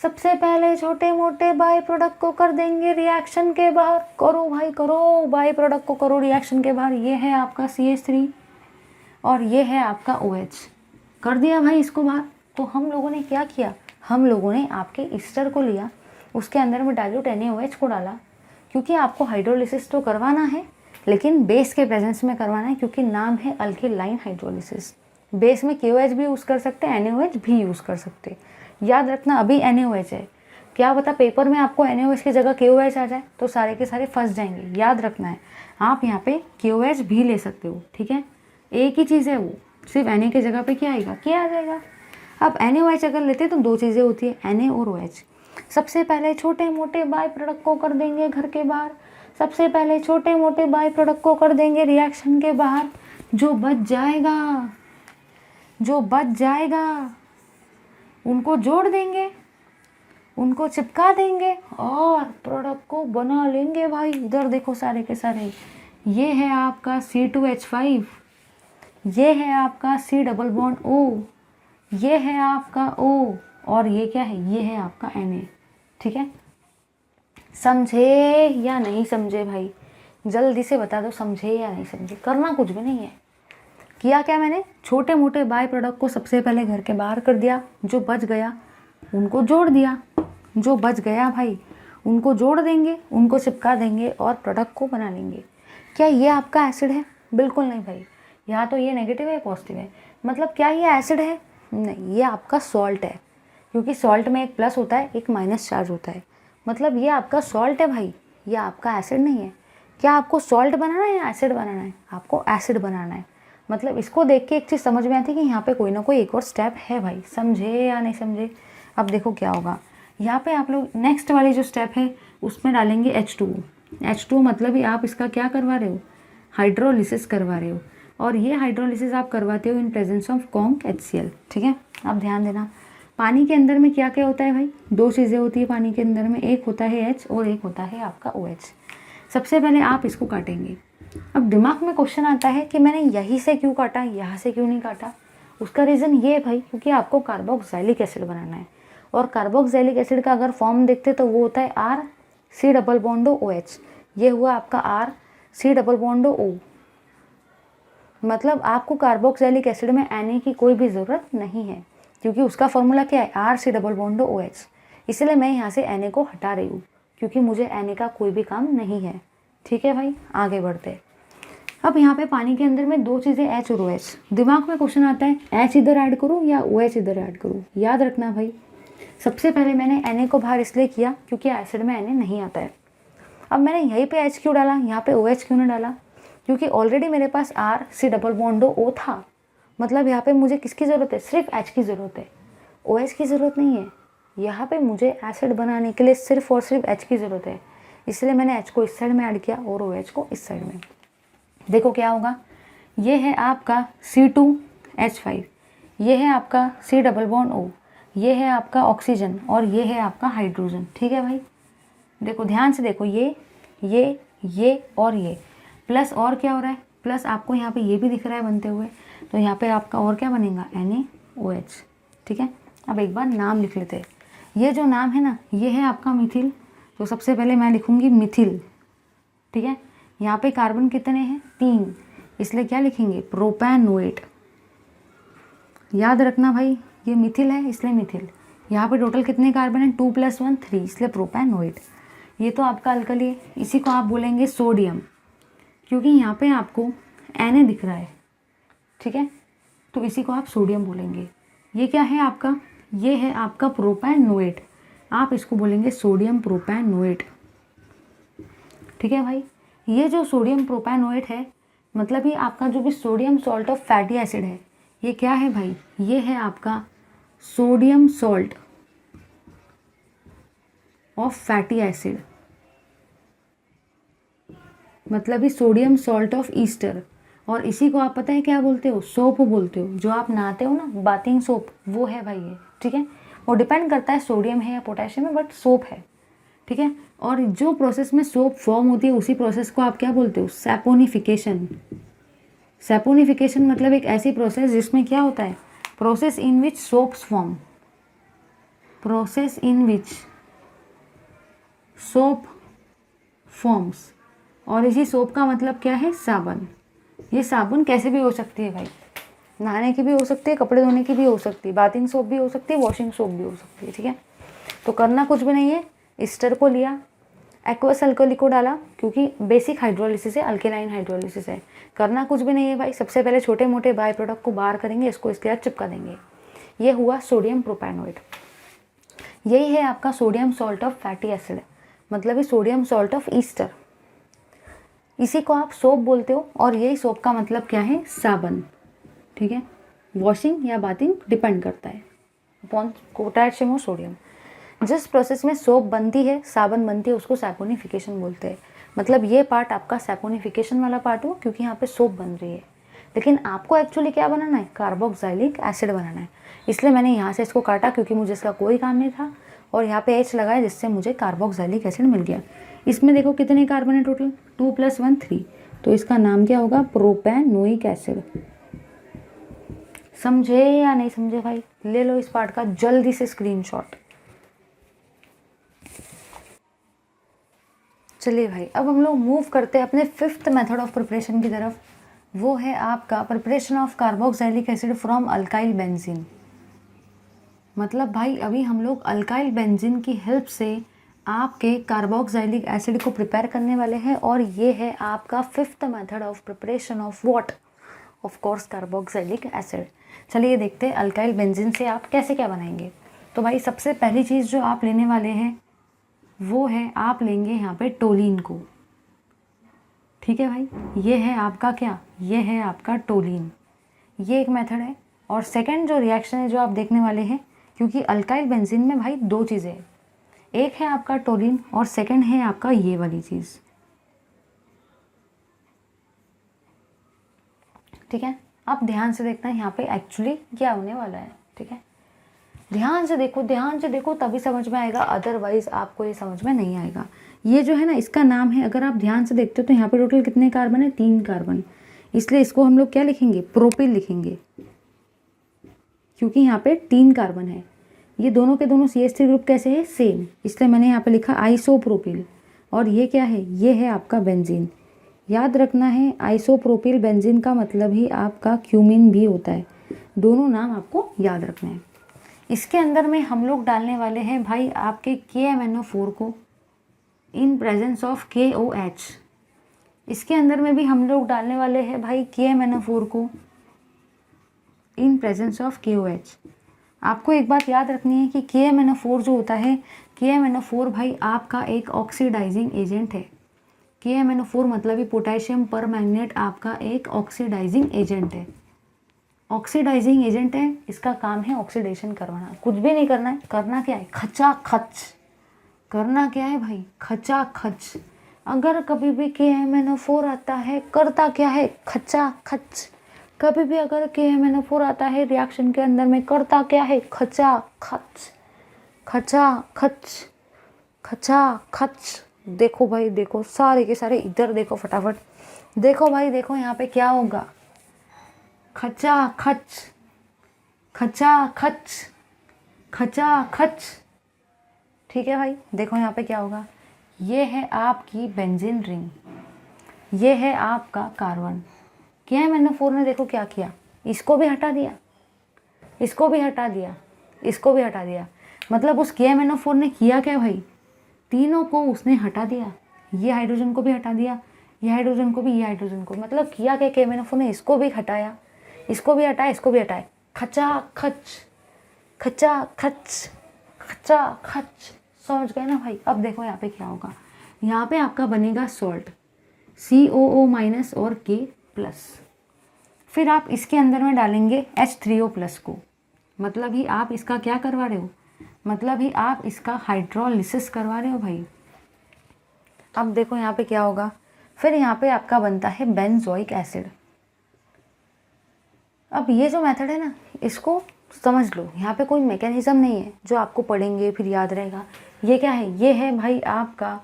[SPEAKER 1] सबसे पहले छोटे मोटे बाय प्रोडक्ट को कर देंगे रिएक्शन के बाहर। करो भाई करो, बाय प्रोडक्ट को करो रिएक्शन के बाहर। ये है आपका CH3 और ये है आपका OH। कर दिया भाई इसको बाहर। तो हम लोगों ने क्या किया, हम लोगों ने आपके ईस्टर को लिया, उसके अंदर में डाइल्यूट NaOH को डाला, क्योंकि आपको हाइड्रोलिसिस तो करवाना है लेकिन बेस के प्रेजेंस में करवाना है, क्योंकि नाम है अल्केलाइन हाइड्रोलिसिस। बेस में KOH भी यूज़ कर सकते हैं, NaOH भी यूज़ कर सकते हैं। याद रखना अभी NaOH है, क्या पता पेपर में आपको NaOH की जगह KOH आ जाए तो सारे के सारे फंस जाएंगे। याद रखना है आप यहाँ पे KOH भी ले सकते हो, ठीक है, एक ही चीज़ है वो, सिर्फ Na की जगह पे क्या आएगा, क्या आ जाएगा। अब NaOH अगर लेते तो दो चीज़ें होती है, Na और OH। सबसे पहले छोटे मोटे बाय प्रोडक्ट को कर देंगे घर के बाहर। सबसे पहले छोटे मोटे बाय प्रोडक्ट को कर देंगे रिएक्शन के बाहर। जो बच जाएगा उनको जोड़ देंगे, उनको चिपका देंगे और प्रोडक्ट को बना लेंगे भाई। इधर देखो सारे के सारे, ये है आपका C2H5, ये है आपका C डबल बॉन्ड O, ये है आपका O और ये क्या है, ये है आपका Na, ठीक है। समझे या नहीं समझे भाई, जल्दी से बता दो, समझे या नहीं समझे। करना कुछ भी नहीं है। किया क्या मैंने, छोटे मोटे बाय प्रोडक्ट को सबसे पहले घर के बाहर कर दिया, जो बच गया उनको जोड़ दिया, जो बच गया भाई उनको जोड़ देंगे, उनको चिपका देंगे और प्रोडक्ट को बना लेंगे। क्या ये आपका एसिड है, बिल्कुल नहीं भाई। यहाँ तो ये नेगेटिव है पॉजिटिव है, मतलब क्या ये एसिड है, नहीं, ये आपका सॉल्ट है, क्योंकि सॉल्ट में एक प्लस होता है एक माइनस चार्ज होता है, मतलब ये आपका सॉल्ट है भाई, ये आपका एसिड नहीं है। क्या आपको सॉल्ट बनाना है या एसिड बनाना है, आपको एसिड बनाना है। मतलब इसको देख के एक चीज़ समझ में आती है कि यहाँ पे कोई ना कोई एक और स्टेप है भाई, समझे या नहीं समझे। अब देखो क्या होगा, यहाँ पे आप लोग नेक्स्ट वाली जो स्टेप है उसमें डालेंगे H2O मतलब ही आप इसका क्या करवा रहे हो, हाइड्रोलिसिस करवा रहे हो, और ये हाइड्रोलिसिस आप करवाते हो in presence of conc HCl, ठीक है। अब ध्यान देना, पानी के अंदर में क्या क्या होता है भाई, दो चीज़ें होती है पानी के अंदर में, एक होता है H और एक होता है आपका OH। सबसे पहले आप इसको काटेंगे। अब दिमाग में क्वेश्चन आता है कि मैंने यहीं से क्यों काटा, यहाँ से क्यों नहीं काटा। उसका रीज़न ये है भाई, क्योंकि आपको कार्बोक्सिलिक एसिड बनाना है, और कार्बोक्सिलिक एसिड का अगर फॉर्म देखते तो वो होता है RC डबल बॉन्ड OH। ये हुआ आपका RC डबल बॉन्ड O, मतलब आपको कार्बोक्सिलिक एसिड में Na की कोई भी ज़रूरत नहीं है, क्योंकि उसका फॉर्मूला क्या है, RC डबल बॉन्ड OH। इसलिए मैं यहाँ से Na को हटा रही हूँ, क्योंकि मुझे Na का कोई भी काम नहीं है, ठीक है भाई। आगे बढ़ते। अब यहाँ पे पानी के अंदर में दो चीज़ें H और OH। दिमाग में क्वेश्चन आता है H इधर ऐड करूँ या OH इधर ऐड करूँ। याद रखना भाई, सबसे पहले मैंने Na को बाहर इसलिए किया क्योंकि एसिड में Na नहीं आता है। अब मैंने यहीं पे H क्यों डाला, यहाँ पे OH क्यों नहीं डाला, क्योंकि ऑलरेडी मेरे पास RC डबल बॉन्ड O था। मतलब यहाँ पे मुझे किसकी ज़रूरत है, सिर्फ H की ज़रूरत है, OH की ज़रूरत नहीं है। यहाँ पे मुझे एसिड बनाने के लिए सिर्फ और सिर्फ H की ज़रूरत है, इसलिए मैंने H को इस साइड में ऐड किया और OH को इस साइड में। देखो क्या होगा, ये है आपका C2H5, ये है आपका C डबल बॉन्ड O, ये है आपका ऑक्सीजन और ये है आपका हाइड्रोजन। ठीक है भाई, देखो ध्यान से देखो, ये और ये प्लस और क्या हो रहा है, प्लस आपको यहाँ पे ये भी दिख रहा है बनते हुए, तो यहाँ पे आपका और क्या बनेगा, NaOH। ठीक है, अब एक बार नाम लिख लेते हैं। ये जो नाम है ना, ये है आपका मिथिल, तो सबसे पहले मैं लिखूँगी मिथिल। ठीक है, यहाँ पे कार्बन कितने हैं, 3, इसलिए क्या लिखेंगे, प्रोपैनोएट। याद रखना भाई, ये मिथिल है इसलिए मिथिल। यहाँ पे टोटल कितने कार्बन हैं, 2 + 1 3, इसलिए प्रोपैनोएट। ये तो आपका अल्कली है, इसी को आप बोलेंगे सोडियम, क्योंकि यहाँ पे आपको Na दिख रहा है। ठीक है, तो इसी को आप सोडियम बोलेंगे। ये क्या है आपका, ये है आपका प्रोपैनोएट, आप इसको बोलेंगे सोडियम प्रोपैनोएट। ठीक है भाई, ये जो सोडियम प्रोपैनोएट है, मतलब ये आपका जो भी sodium salt of fatty acid है, ये क्या है भाई, ये है आपका sodium salt of fatty acid, मतलब ये सोडियम सॉल्ट ऑफ ईस्टर। और इसी को आप पता है क्या बोलते हो, सोप बोलते हो। जो आप नहाते हो ना, बाथिंग सोप, वो है भाई ये। ठीक है, वो डिपेंड करता है सोडियम है या पोटेशियम है, बट सोप है। ठीक है, और जो प्रोसेस में सोप फॉर्म होती है, उसी प्रोसेस को आप क्या बोलते हो, सैपोनिफिकेशन। सैपोनिफिकेशन मतलब एक ऐसी प्रोसेस जिसमें क्या होता है, process in which soaps form, process in which soap forms. और इसी सोप का मतलब क्या है, साबुन। ये साबुन कैसे भी हो सकती है भाई, नहाने की भी हो सकती है, कपड़े धोने की भी हो सकती है, बाथिंग सोप भी हो सकती है, वॉशिंग सोप भी हो सकती है। ठीक है, तो करना कुछ भी नहीं है, ईस्टर को लिया, एक्वस अल्कोहल को डाला, क्योंकि बेसिक हाइड्रोलिसिस है, अल्केलाइन हाइड्रोलिसिस है। करना कुछ भी नहीं है भाई, सबसे पहले छोटे मोटे बाय प्रोडक्ट को बाहर करेंगे, इसको इसके साथ चिपका देंगे। ये हुआ सोडियम प्रोपैनोएट। यही है आपका sodium salt of fatty acid, मतलब ये सोडियम सॉल्ट ऑफ ईस्टर। इसी को आप सोप बोलते हो, और यही सोप का मतलब क्या है, साबुन। ठीक है, वॉशिंग या बाथिंग डिपेंड करता है अपॉन पोटेशियम और सोडियम। जिस प्रोसेस में सोप बनती है, साबुन बनती है, उसको सैपोनिफिकेशन बोलते हैं। मतलब ये पार्ट आपका सैपोनिफिकेशन वाला पार्ट हो, क्योंकि यहाँ पे सोप बन रही है। लेकिन आपको एक्चुअली क्या बनाना है, कार्बोक्सिलिक एसिड बनाना है। इसलिए मैंने यहाँ से इसको काटा, क्योंकि मुझे इसका कोई काम नहीं था, और यहाँ पे H लगाया, जिससे मुझे कार्बोक्सिलिक एसिड मिल गया। इसमें देखो कितने कार्बन है टोटल, 2 + 1 3, तो इसका नाम क्या होगा, प्रोपैनोइक एसिड। समझे या नहीं समझे भाई, ले लो इस पार्ट का जल्दी से स्क्रीनशॉट। चलिए भाई, अब हम लोग मूव करते हैं अपने 5th मेथड ऑफ प्रिपरेशन की तरफ। वो है आपका preparation of carboxylic acid from alkyl benzene. मतलब भाई अभी हम लोग अल्काइल बेंजीन की हेल्प से आपके कार्बोक्सिलिक एसिड को प्रिपेयर करने वाले हैं, और ये है आपका 5th method of preparation of what, of course carboxylic acid. चलिए देखते हैं अल्काइल बेंजीन से आप कैसे क्या बनाएंगे। तो भाई सबसे पहली चीज़ जो आप लेने वाले हैं वो है, आप लेंगे यहाँ पे टोलिन को। ठीक है भाई, ये है आपका क्या, ये है आपका टोलिन। ये एक मेथड है। और सेकंड जो रिएक्शन है जो आप देखने वाले हैं, क्योंकि अल्काइल बेंजीन में भाई 2 चीज़ें हैं, एक है आपका टोलिन और सेकंड है आपका ये वाली चीज़। ठीक है, आप ध्यान से देखना है यहाँ पे एक्चुअली क्या होने वाला है। ठीक है, ध्यान से देखो तभी समझ में आएगा, अदरवाइज आपको ये समझ में नहीं आएगा। ये जो है ना, इसका नाम है, अगर आप ध्यान से देखते हो तो यहाँ पे टोटल कितने कार्बन है, 3 कार्बन। इसलिए इसको हम लोग क्या लिखेंगे, प्रोपिल लिखेंगे, क्योंकि यहाँ पे 3 कार्बन है। ये दोनों के दोनों CH3 ग्रुप कैसे है, सेम, इसलिए मैंने यहाँ पे लिखा आइसोप्रोपिल। और ये क्या है, ये है आपका बेंजीन। याद रखना है, आइसोप्रोपिल बेंजीन का मतलब ही आपका क्यूमिन भी होता है। दोनों नाम आपको याद रखने हैं। इसके अंदर में हम लोग डालने वाले हैं भाई आपके KMnO4 को इन प्रेजेंस ऑफ KOH। इसके अंदर में भी हम लोग डालने वाले हैं भाई KMnO4 को इन प्रेजेंस ऑफ KOH। आपको एक बात याद रखनी है कि KMnO4 जो होता है, KMnO4 भाई आपका एक ऑक्सीडाइजिंग एजेंट है। KMnO4 मतलब ही पोटेशियम परमैंगनेट आपका एक ऑक्सीडाइजिंग एजेंट है। ऑक्सीडाइजिंग एजेंट है, इसका काम है ऑक्सीडेशन करवाना, कुछ भी नहीं करना है। करना क्या है? खचा खच। करना क्या है भाई? खचा खच। अगर कभी भी KMnO4 आता है, करता क्या है? खचा खच। कभी भी अगर KMnO4 आता है रिएक्शन के अंदर में, करता क्या है? खचा खच, खचा खच, खचा खच। देखो भाई देखो, सारे के सारे इधर देखो फटाफट। देखो भाई देखो, यहाँ पे क्या होगा? खचा खच, खचा खच, खचा खच। ठीक है भाई, देखो यहाँ पे क्या होगा। ये है आपकी बेंजीन रिंग, ये है आपका कार्बन। KMnO4 ने देखो क्या किया, इसको भी हटा दिया, इसको भी हटा दिया, इसको भी हटा दिया। मतलब उस KMnO4 ने किया क्या भाई? तीनों को उसने हटा दिया। ये हाइड्रोजन को भी हटा दिया, ये हाइड्रोजन को भी, ये हाइड्रोजन को। मतलब किया क्या KMnO4 ने? इसको भी हटाया, इसको भी हटाया, इसको भी हटाया। खचा खच, खचा खच, खचा खच। समझ गए ना भाई? अब देखो यहाँ पे क्या होगा। यहाँ पे आपका बनेगा सॉल्ट, COO- और K+। फिर आप इसके अंदर में डालेंगे H3O+ को। मतलब ही आप इसका क्या करवा रहे हो? मतलब ही आप इसका हाइड्रोलिसिस करवा रहे हो भाई। अब देखो यहाँ पे क्या होगा। फिर यहाँ पे आपका बनता है बेंजोइक एसिड। अब ये जो मेथड है ना, इसको समझ लो। यहाँ पे कोई मैकेनिज्म नहीं है जो आपको पढ़ेंगे फिर याद रहेगा। ये क्या है? ये है भाई आपका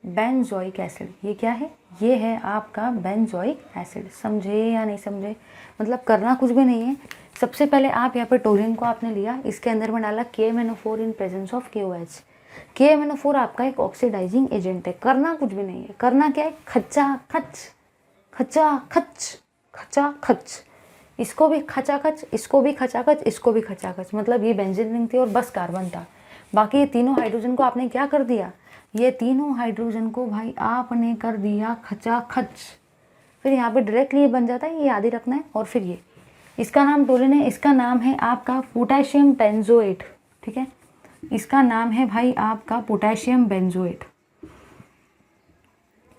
[SPEAKER 1] बेंजोइक एसिड। ये क्या है? ये है आपका बेंजोइक एसिड। समझे या नहीं समझे? मतलब करना कुछ भी नहीं है। सबसे पहले आप यहाँ पे टोलिन को आपने लिया, इसके अंदर में डाला KMnO4 in presence of KOH। KMnO4 आपका एक ऑक्सीडाइजिंग एजेंट है। करना कुछ भी नहीं है। करना क्या है? खचा खच, खचा खच, खचा खच। इसको भी खचा खच, इसको भी खचा खच, इसको भी खचा खच। मतलब ये बेंजीन रिंग थी और बस कार्बन था। बाकी ये तीनों हाइड्रोजन को आपने क्या कर दिया? ये तीनों हाइड्रोजन को भाई आपने कर दिया खचा खच। फिर यहाँ पे डायरेक्टली ये बन जाता है, ये याद ही रखना है। और फिर ये, इसका नाम टोलिन है, इसका नाम है आपका पोटेशियम बेंजोएट। ठीक है, इसका नाम है भाई आपका पोटेशियम बेंजोएट,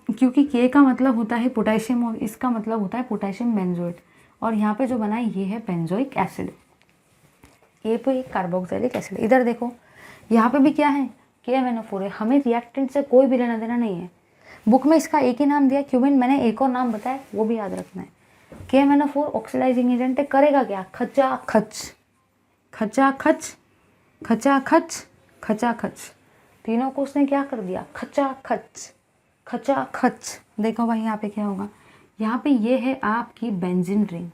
[SPEAKER 1] क्योंकि K का मतलब होता है पोटेशियम और इसका मतलब होता है पोटेशियम बेंजोएट। और यहाँ पे जो बना है ये है बेंजोइक एसिड, ये पे एक कार्बोक्सिलिक एसिड। इधर देखो यहाँ पे भी क्या है? KMnO4 है। हमें रिएक्टेंट से कोई भी लेना देना नहीं है। बुक में इसका एक ही नाम दिया क्यूमिन, मैंने एक और नाम बताया, वो भी याद रखना है। KMnO4 ऑक्सीडाइजिंग एजेंट है, करेगा क्या? खचा खच, खचा खच, खचा खच, खचा खच। तीनों को उसने क्या कर दिया? खचा खच, खचा खच। देखो भाई यहाँ पे क्या होगा। यहाँ पे ये है आपकी बेंजीन रिंग।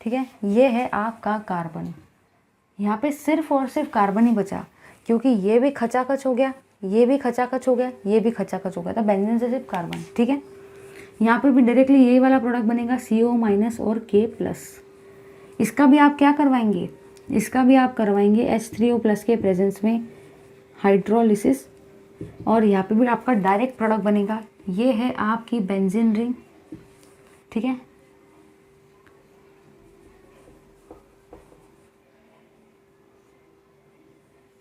[SPEAKER 1] ठीक है, ये है आपका कार्बन। यहाँ पे सिर्फ और सिर्फ कार्बन ही बचा, क्योंकि ये भी खचाखच हो गया, ये भी खचाखच हो गया, ये भी खचाखच हो गया, तो बेंजीन से सिर्फ कार्बन। ठीक है, यहाँ पे भी डायरेक्टली यही वाला प्रोडक्ट बनेगा CO- और K+। इसका भी आप क्या करवाएंगे? इसका भी आप करवाएंगे H3O+ के प्रेजेंस में हाइड्रोलिसिस। और यहाँ पे भी आपका डायरेक्ट प्रोडक्ट बनेगा। ये है आपकी बेंजीन रिंग। ठीक है,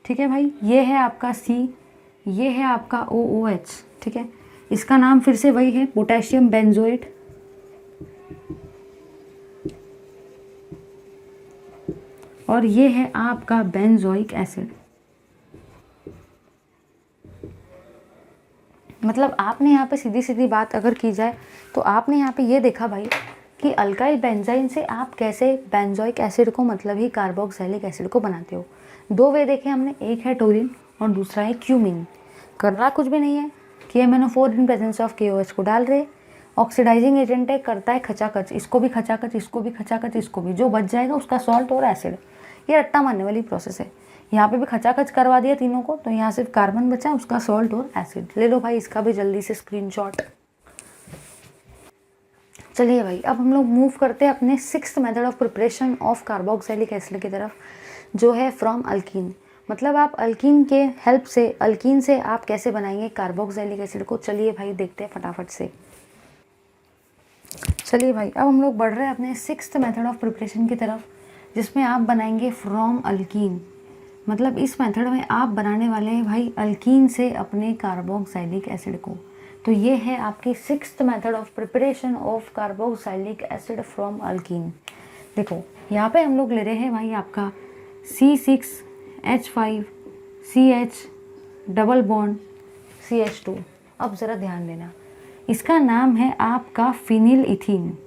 [SPEAKER 1] ठीक है भाई, ये है आपका C, ये है आपका OOH। ठीक है, इसका नाम फिर से वही है, पोटेशियम बेंजोएट। और ये है आपका बेंजोइक एसिड। मतलब आपने यहाँ पे सीधी सीधी बात अगर की जाए तो आपने यहाँ पे ये देखा भाई कि अल्काइल बेंजाइन से आप कैसे बेंजोइक एसिड को, मतलब ही कार्बोक्सिलिक एसिड को बनाते हो। दो वे देखे हमने, एक है टोलिन और दूसरा है क्यूमिन। करना कुछ भी नहीं है। KMnO4 in presence of KOH को डाल रहे, ऑक्सीडाइजिंग एजेंट है, करता है खचाखच, इसको भी खचाखच, इसको भी खचाखच, इसको भी। जो बच जाएगा उसका सॉल्ट और एसिड। ये रट्टा मारने वाली प्रोसेस है। यहाँ पे भी खचाखच करवा दिया तीनों को, तो यहाँ सिर्फ कार्बन बचा, उसका सॉल्ट और एसिड। ले लो भाई इसका भी जल्दी से स्क्रीनशॉट। चलिए भाई, अब हम लोग मूव करते हैं अपने 6th method of preparation of carboxylic acid की तरफ, जो है फ्रॉम अल्कीन। मतलब आप अल्कीन के हेल्प से, अल्कीन से आप कैसे बनाएंगे कार्बोक्सिलिक एसिड को। चलिए भाई देखते हैं फटाफट से। चलिए भाई, अब हम लोग बढ़ रहे हैं अपने 6th मेथड ऑफ प्रिपरेशन की तरफ, जिसमें आप बनाएंगे फ्रॉम अल्कीन, मतलब इस मेथड में आप बनाने वाले हैं भाई अल्कीन से अपने कार्बोक्सिलिक एसिड को। तो ये है आपकी 6th method of preparation of carboxylic acid from alkyne. देखो यहाँ पे हम लोग ले रहे हैं भाई आपका C6H5CH डबल बॉन्ड CH2। अब ज़रा ध्यान देना, इसका नाम है आपका फिनिल इथीन,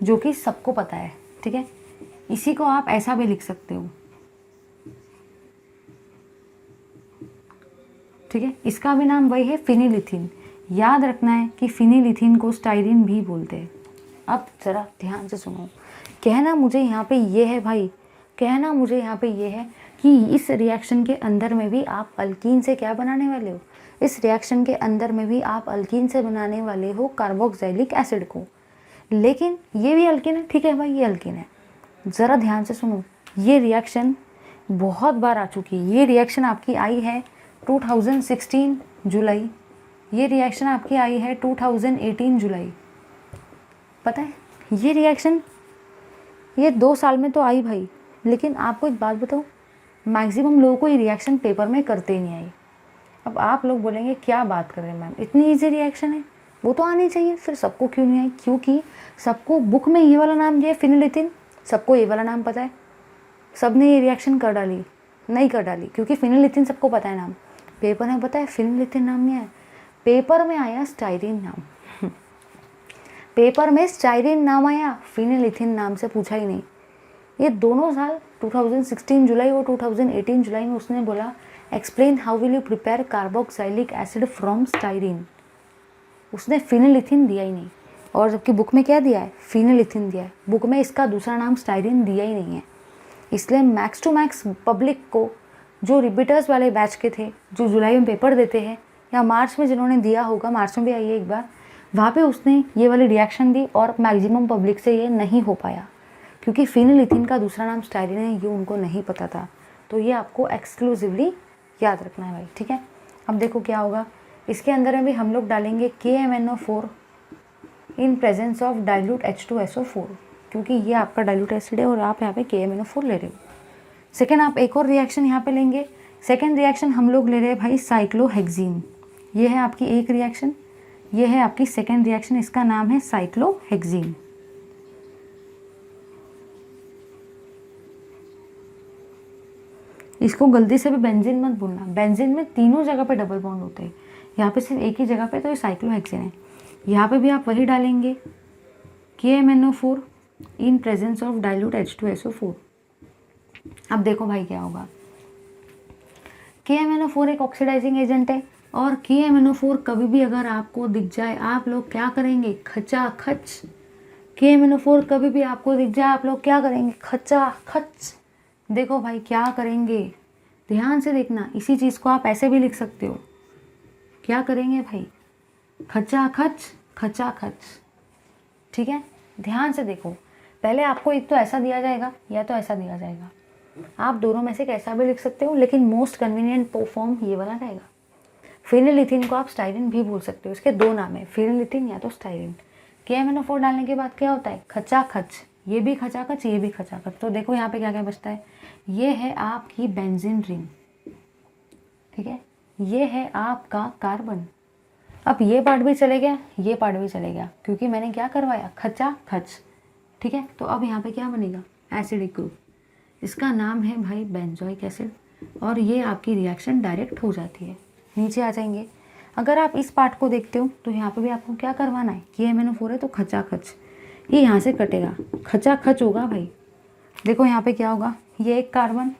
[SPEAKER 1] जो कि सबको पता है, ठीक है। इसी को आप ऐसा भी लिख सकते हो, ठीक है। इसका भी नाम वही है फिनिल इथीन। याद रखना है कि फिनिल इथीन को स्टाइरिन भी बोलते हैं। अब ज़रा ध्यान से सुनो, कहना मुझे यहाँ पे ये है भाई, कहना मुझे यहाँ पे ये है कि इस रिएक्शन के अंदर में भी आप अल्कीन से क्या बनाने वाले हो, इस रिएक्शन के अंदर में भी आप अल्कीन से बनाने वाले हो कार्बोक्सिलिक एसिड को। लेकिन ये भी अल्कीन है, ठीक है भाई, ये अल्कीन है। ज़रा ध्यान से सुनो, ये रिएक्शन बहुत बार आ चुकी है। ये रिएक्शन आपकी आई है 2016 जुलाई, ये रिएक्शन आपकी आई है 2018 जुलाई। पता है ये रिएक्शन ये 2 साल में तो आई भाई, लेकिन आपको एक बात बताओ, मैक्सिमम लोगों को ये रिएक्शन पेपर में करते ही नहीं आई। अब आप लोग बोलेंगे क्या बात कर रहे हैं मैम, इतनी ईजी रिएक्शन है, वो तो आनी चाहिए, फिर सबको क्यों नहीं आई? क्योंकि सबको बुक में ये वाला नाम दिया है फिनिल इथीन, सबको ये वाला नाम पता है, सब ने ये रिएक्शन कर डाली, नहीं कर डाली, क्योंकि फिनिल इथीन सबको पता है नाम। पेपर में पता है फिनिल इथीन नाम नहीं आया, पेपर में आया स्टाइरिन नाम। पेपर में स्टाइरिन नाम आया, फिनिल इथीन नाम से पूछा ही नहीं। ये दोनों साल 2016 जुलाई और 2018 जुलाई में उसने बोला explain how will you prepare carboxylic acid from styrene. उसने फिनिल इथीन दिया ही नहीं, और जबकि बुक में क्या दिया है, फिनिल इथीन दिया है। बुक में इसका दूसरा नाम स्टाइरिन दिया ही नहीं है। इसलिए मैक्स टू मैक्स पब्लिक को, जो रिपीटर्स वाले बैच के थे, जो जुलाई में पेपर देते हैं या मार्च में जिन्होंने दिया होगा, मार्च में भी आई है एक बार, वहाँ पे उसने ये वाली रिएक्शन दी और मैक्सिमम पब्लिक से ये नहीं हो पाया, क्योंकि फिनिल इथीन का दूसरा नाम स्टाइरिन है, ये उनको नहीं पता था। तो ये आपको एक्सक्लूसिवली याद रखना है भाई, ठीक है। अब देखो क्या होगा, इसके अंदर में भी हम लोग डालेंगे KMnO4 in presence of dilute H2SO4, क्योंकि ये आपका डाइल्यूट एसिड है और आप यहाँ पे KMnO4 ले रहे हो। सेकेंड आप एक और रिएक्शन यहाँ पे लेंगे। सेकेंड रिएक्शन हम लोग ले रहे हैं भाई साइक्लोहेक्सीन। ये है आपकी एक रिएक्शन, ये है आपकी सेकेंड रिएक्शन, इसका नाम है साइक्लोहेक्सीन। इसको गलती से भी बेंजीन मत भूलना, बेंजीन में तीनों जगह पे डबल बॉन्ड होते हैं, यहाँ पे सिर्फ एक ही जगह पे, तो ये साइक्लोहेक्सेन है। यहाँ पे भी आप वही डालेंगे KMnO4 in presence of dilute H2SO4। अब देखो भाई क्या होगा, KMnO4 एक ऑक्सीडाइजिंग एजेंट है, और KMnO4 कभी भी अगर आपको दिख जाए, आप लोग क्या करेंगे, खचाखच। KMnO4 कभी भी आपको दिख जाए, आप लोग क्या करेंगे, खचाखच। देखो भाई क्या करेंगे, ध्यान से देखना, इसी चीज़ को आप ऐसे भी लिख सकते हो, क्या करेंगे भाई, खचाखच खचाखच, ठीक है। ध्यान से देखो, पहले आपको एक तो ऐसा दिया जाएगा या तो ऐसा दिया जाएगा, आप दोनों में से कैसा भी लिख सकते हो, लेकिन मोस्ट कन्वीनियंट फॉर्म ये वाला रहेगा। फिनिल इथीन को आप स्टाइरिन भी बोल सकते हो, इसके दो नाम है, फिनिल इथीन या तो स्टाइरिन। KMnO4 डालने के बाद क्या होता है, खचाखच, ये भी खचाखच, ये भी खचाखच। तो देखो यहाँ पे क्या क्या बचता है, ये है आपकी बेंजीन रिंग, ठीक है, ये है आपका कार्बन। अब ये पार्ट भी चले गया, ये पार्ट भी चले गया, क्योंकि मैंने क्या करवाया, खचाखच, ठीक है। तो अब यहाँ पे क्या बनेगा, एसिडिक ग्रुप, इसका नाम है भाई बेंजोइक एसिड, और ये आपकी रिएक्शन डायरेक्ट हो जाती है। नीचे आ जाएंगे, अगर आप इस पार्ट को देखते हो तो यहाँ पे भी आपको क्या करवाना है, KMnO4 है तो खचाखच, ये यहाँ से कटेगा, खचाखच होगा भाई। देखो यहाँ पे क्या होगा, ये एक कार्बन,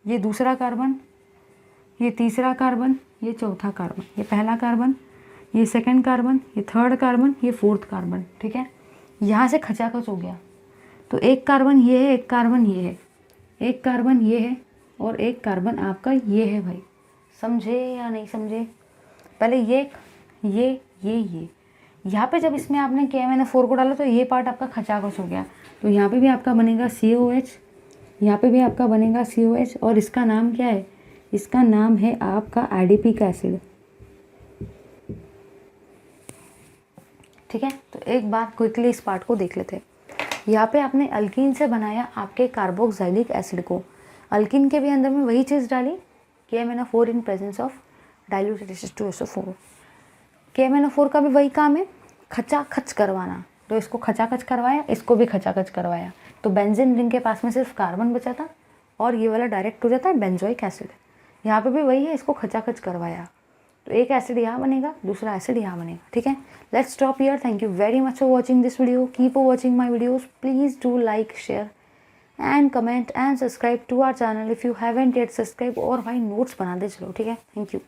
[SPEAKER 1] ये दूसरा कार्बन, ये तीसरा कार्बन, ये चौथा कार्बन, ये पहला कार्बन, ये सेकंड कार्बन, ये थर्ड कार्बन, ये फोर्थ कार्बन, ठीक है। यहाँ से खचाखच हो गया, तो एक कार्बन ये है, एक कार्बन ये है, एक कार्बन ये है, और एक कार्बन आपका ये है भाई। समझे या नहीं समझे? पहले ये यहाँ पे जब इसमें आपने KMnO4 को डाला तो ये पार्ट आपका खचाखच हो गया, तो यहाँ पे भी आपका बनेगा COH, यहाँ पे भी आपका बनेगा COH, और इसका नाम क्या है, इसका नाम है आपका एडिपिक एसिड, ठीक है। तो एक बार क्विकली इस पार्ट को देख लेते हैं। यहाँ पे आपने अल्कीन से बनाया आपके कार्बोक्सिलिक एसिड को, अल्कीन के भी अंदर में वही चीज़ डाली KMnO4 in presence of diluted H2SO4। KMnO4 का भी वही काम है, खचाखच करवाना, तो इसको खचाखच करवाया, इसको भी खचाखच करवाया, तो बेंजीन रिंग के पास में सिर्फ कार्बन बचा था और ये वाला डायरेक्ट हो जाता है बेंजोइक एसिड। यहाँ पे भी वही है, इसको खचाखच करवाया, तो एक एसिड यहाँ बनेगा, दूसरा एसिड यहाँ बनेगा, ठीक है। Let's stop here. Thank you very much for watching this video, keep watching my videos, please do like, share and comment and subscribe to our channel if you haven't yet subscribe, और भाई notes बना दे चलो, ठीक है। Thank you.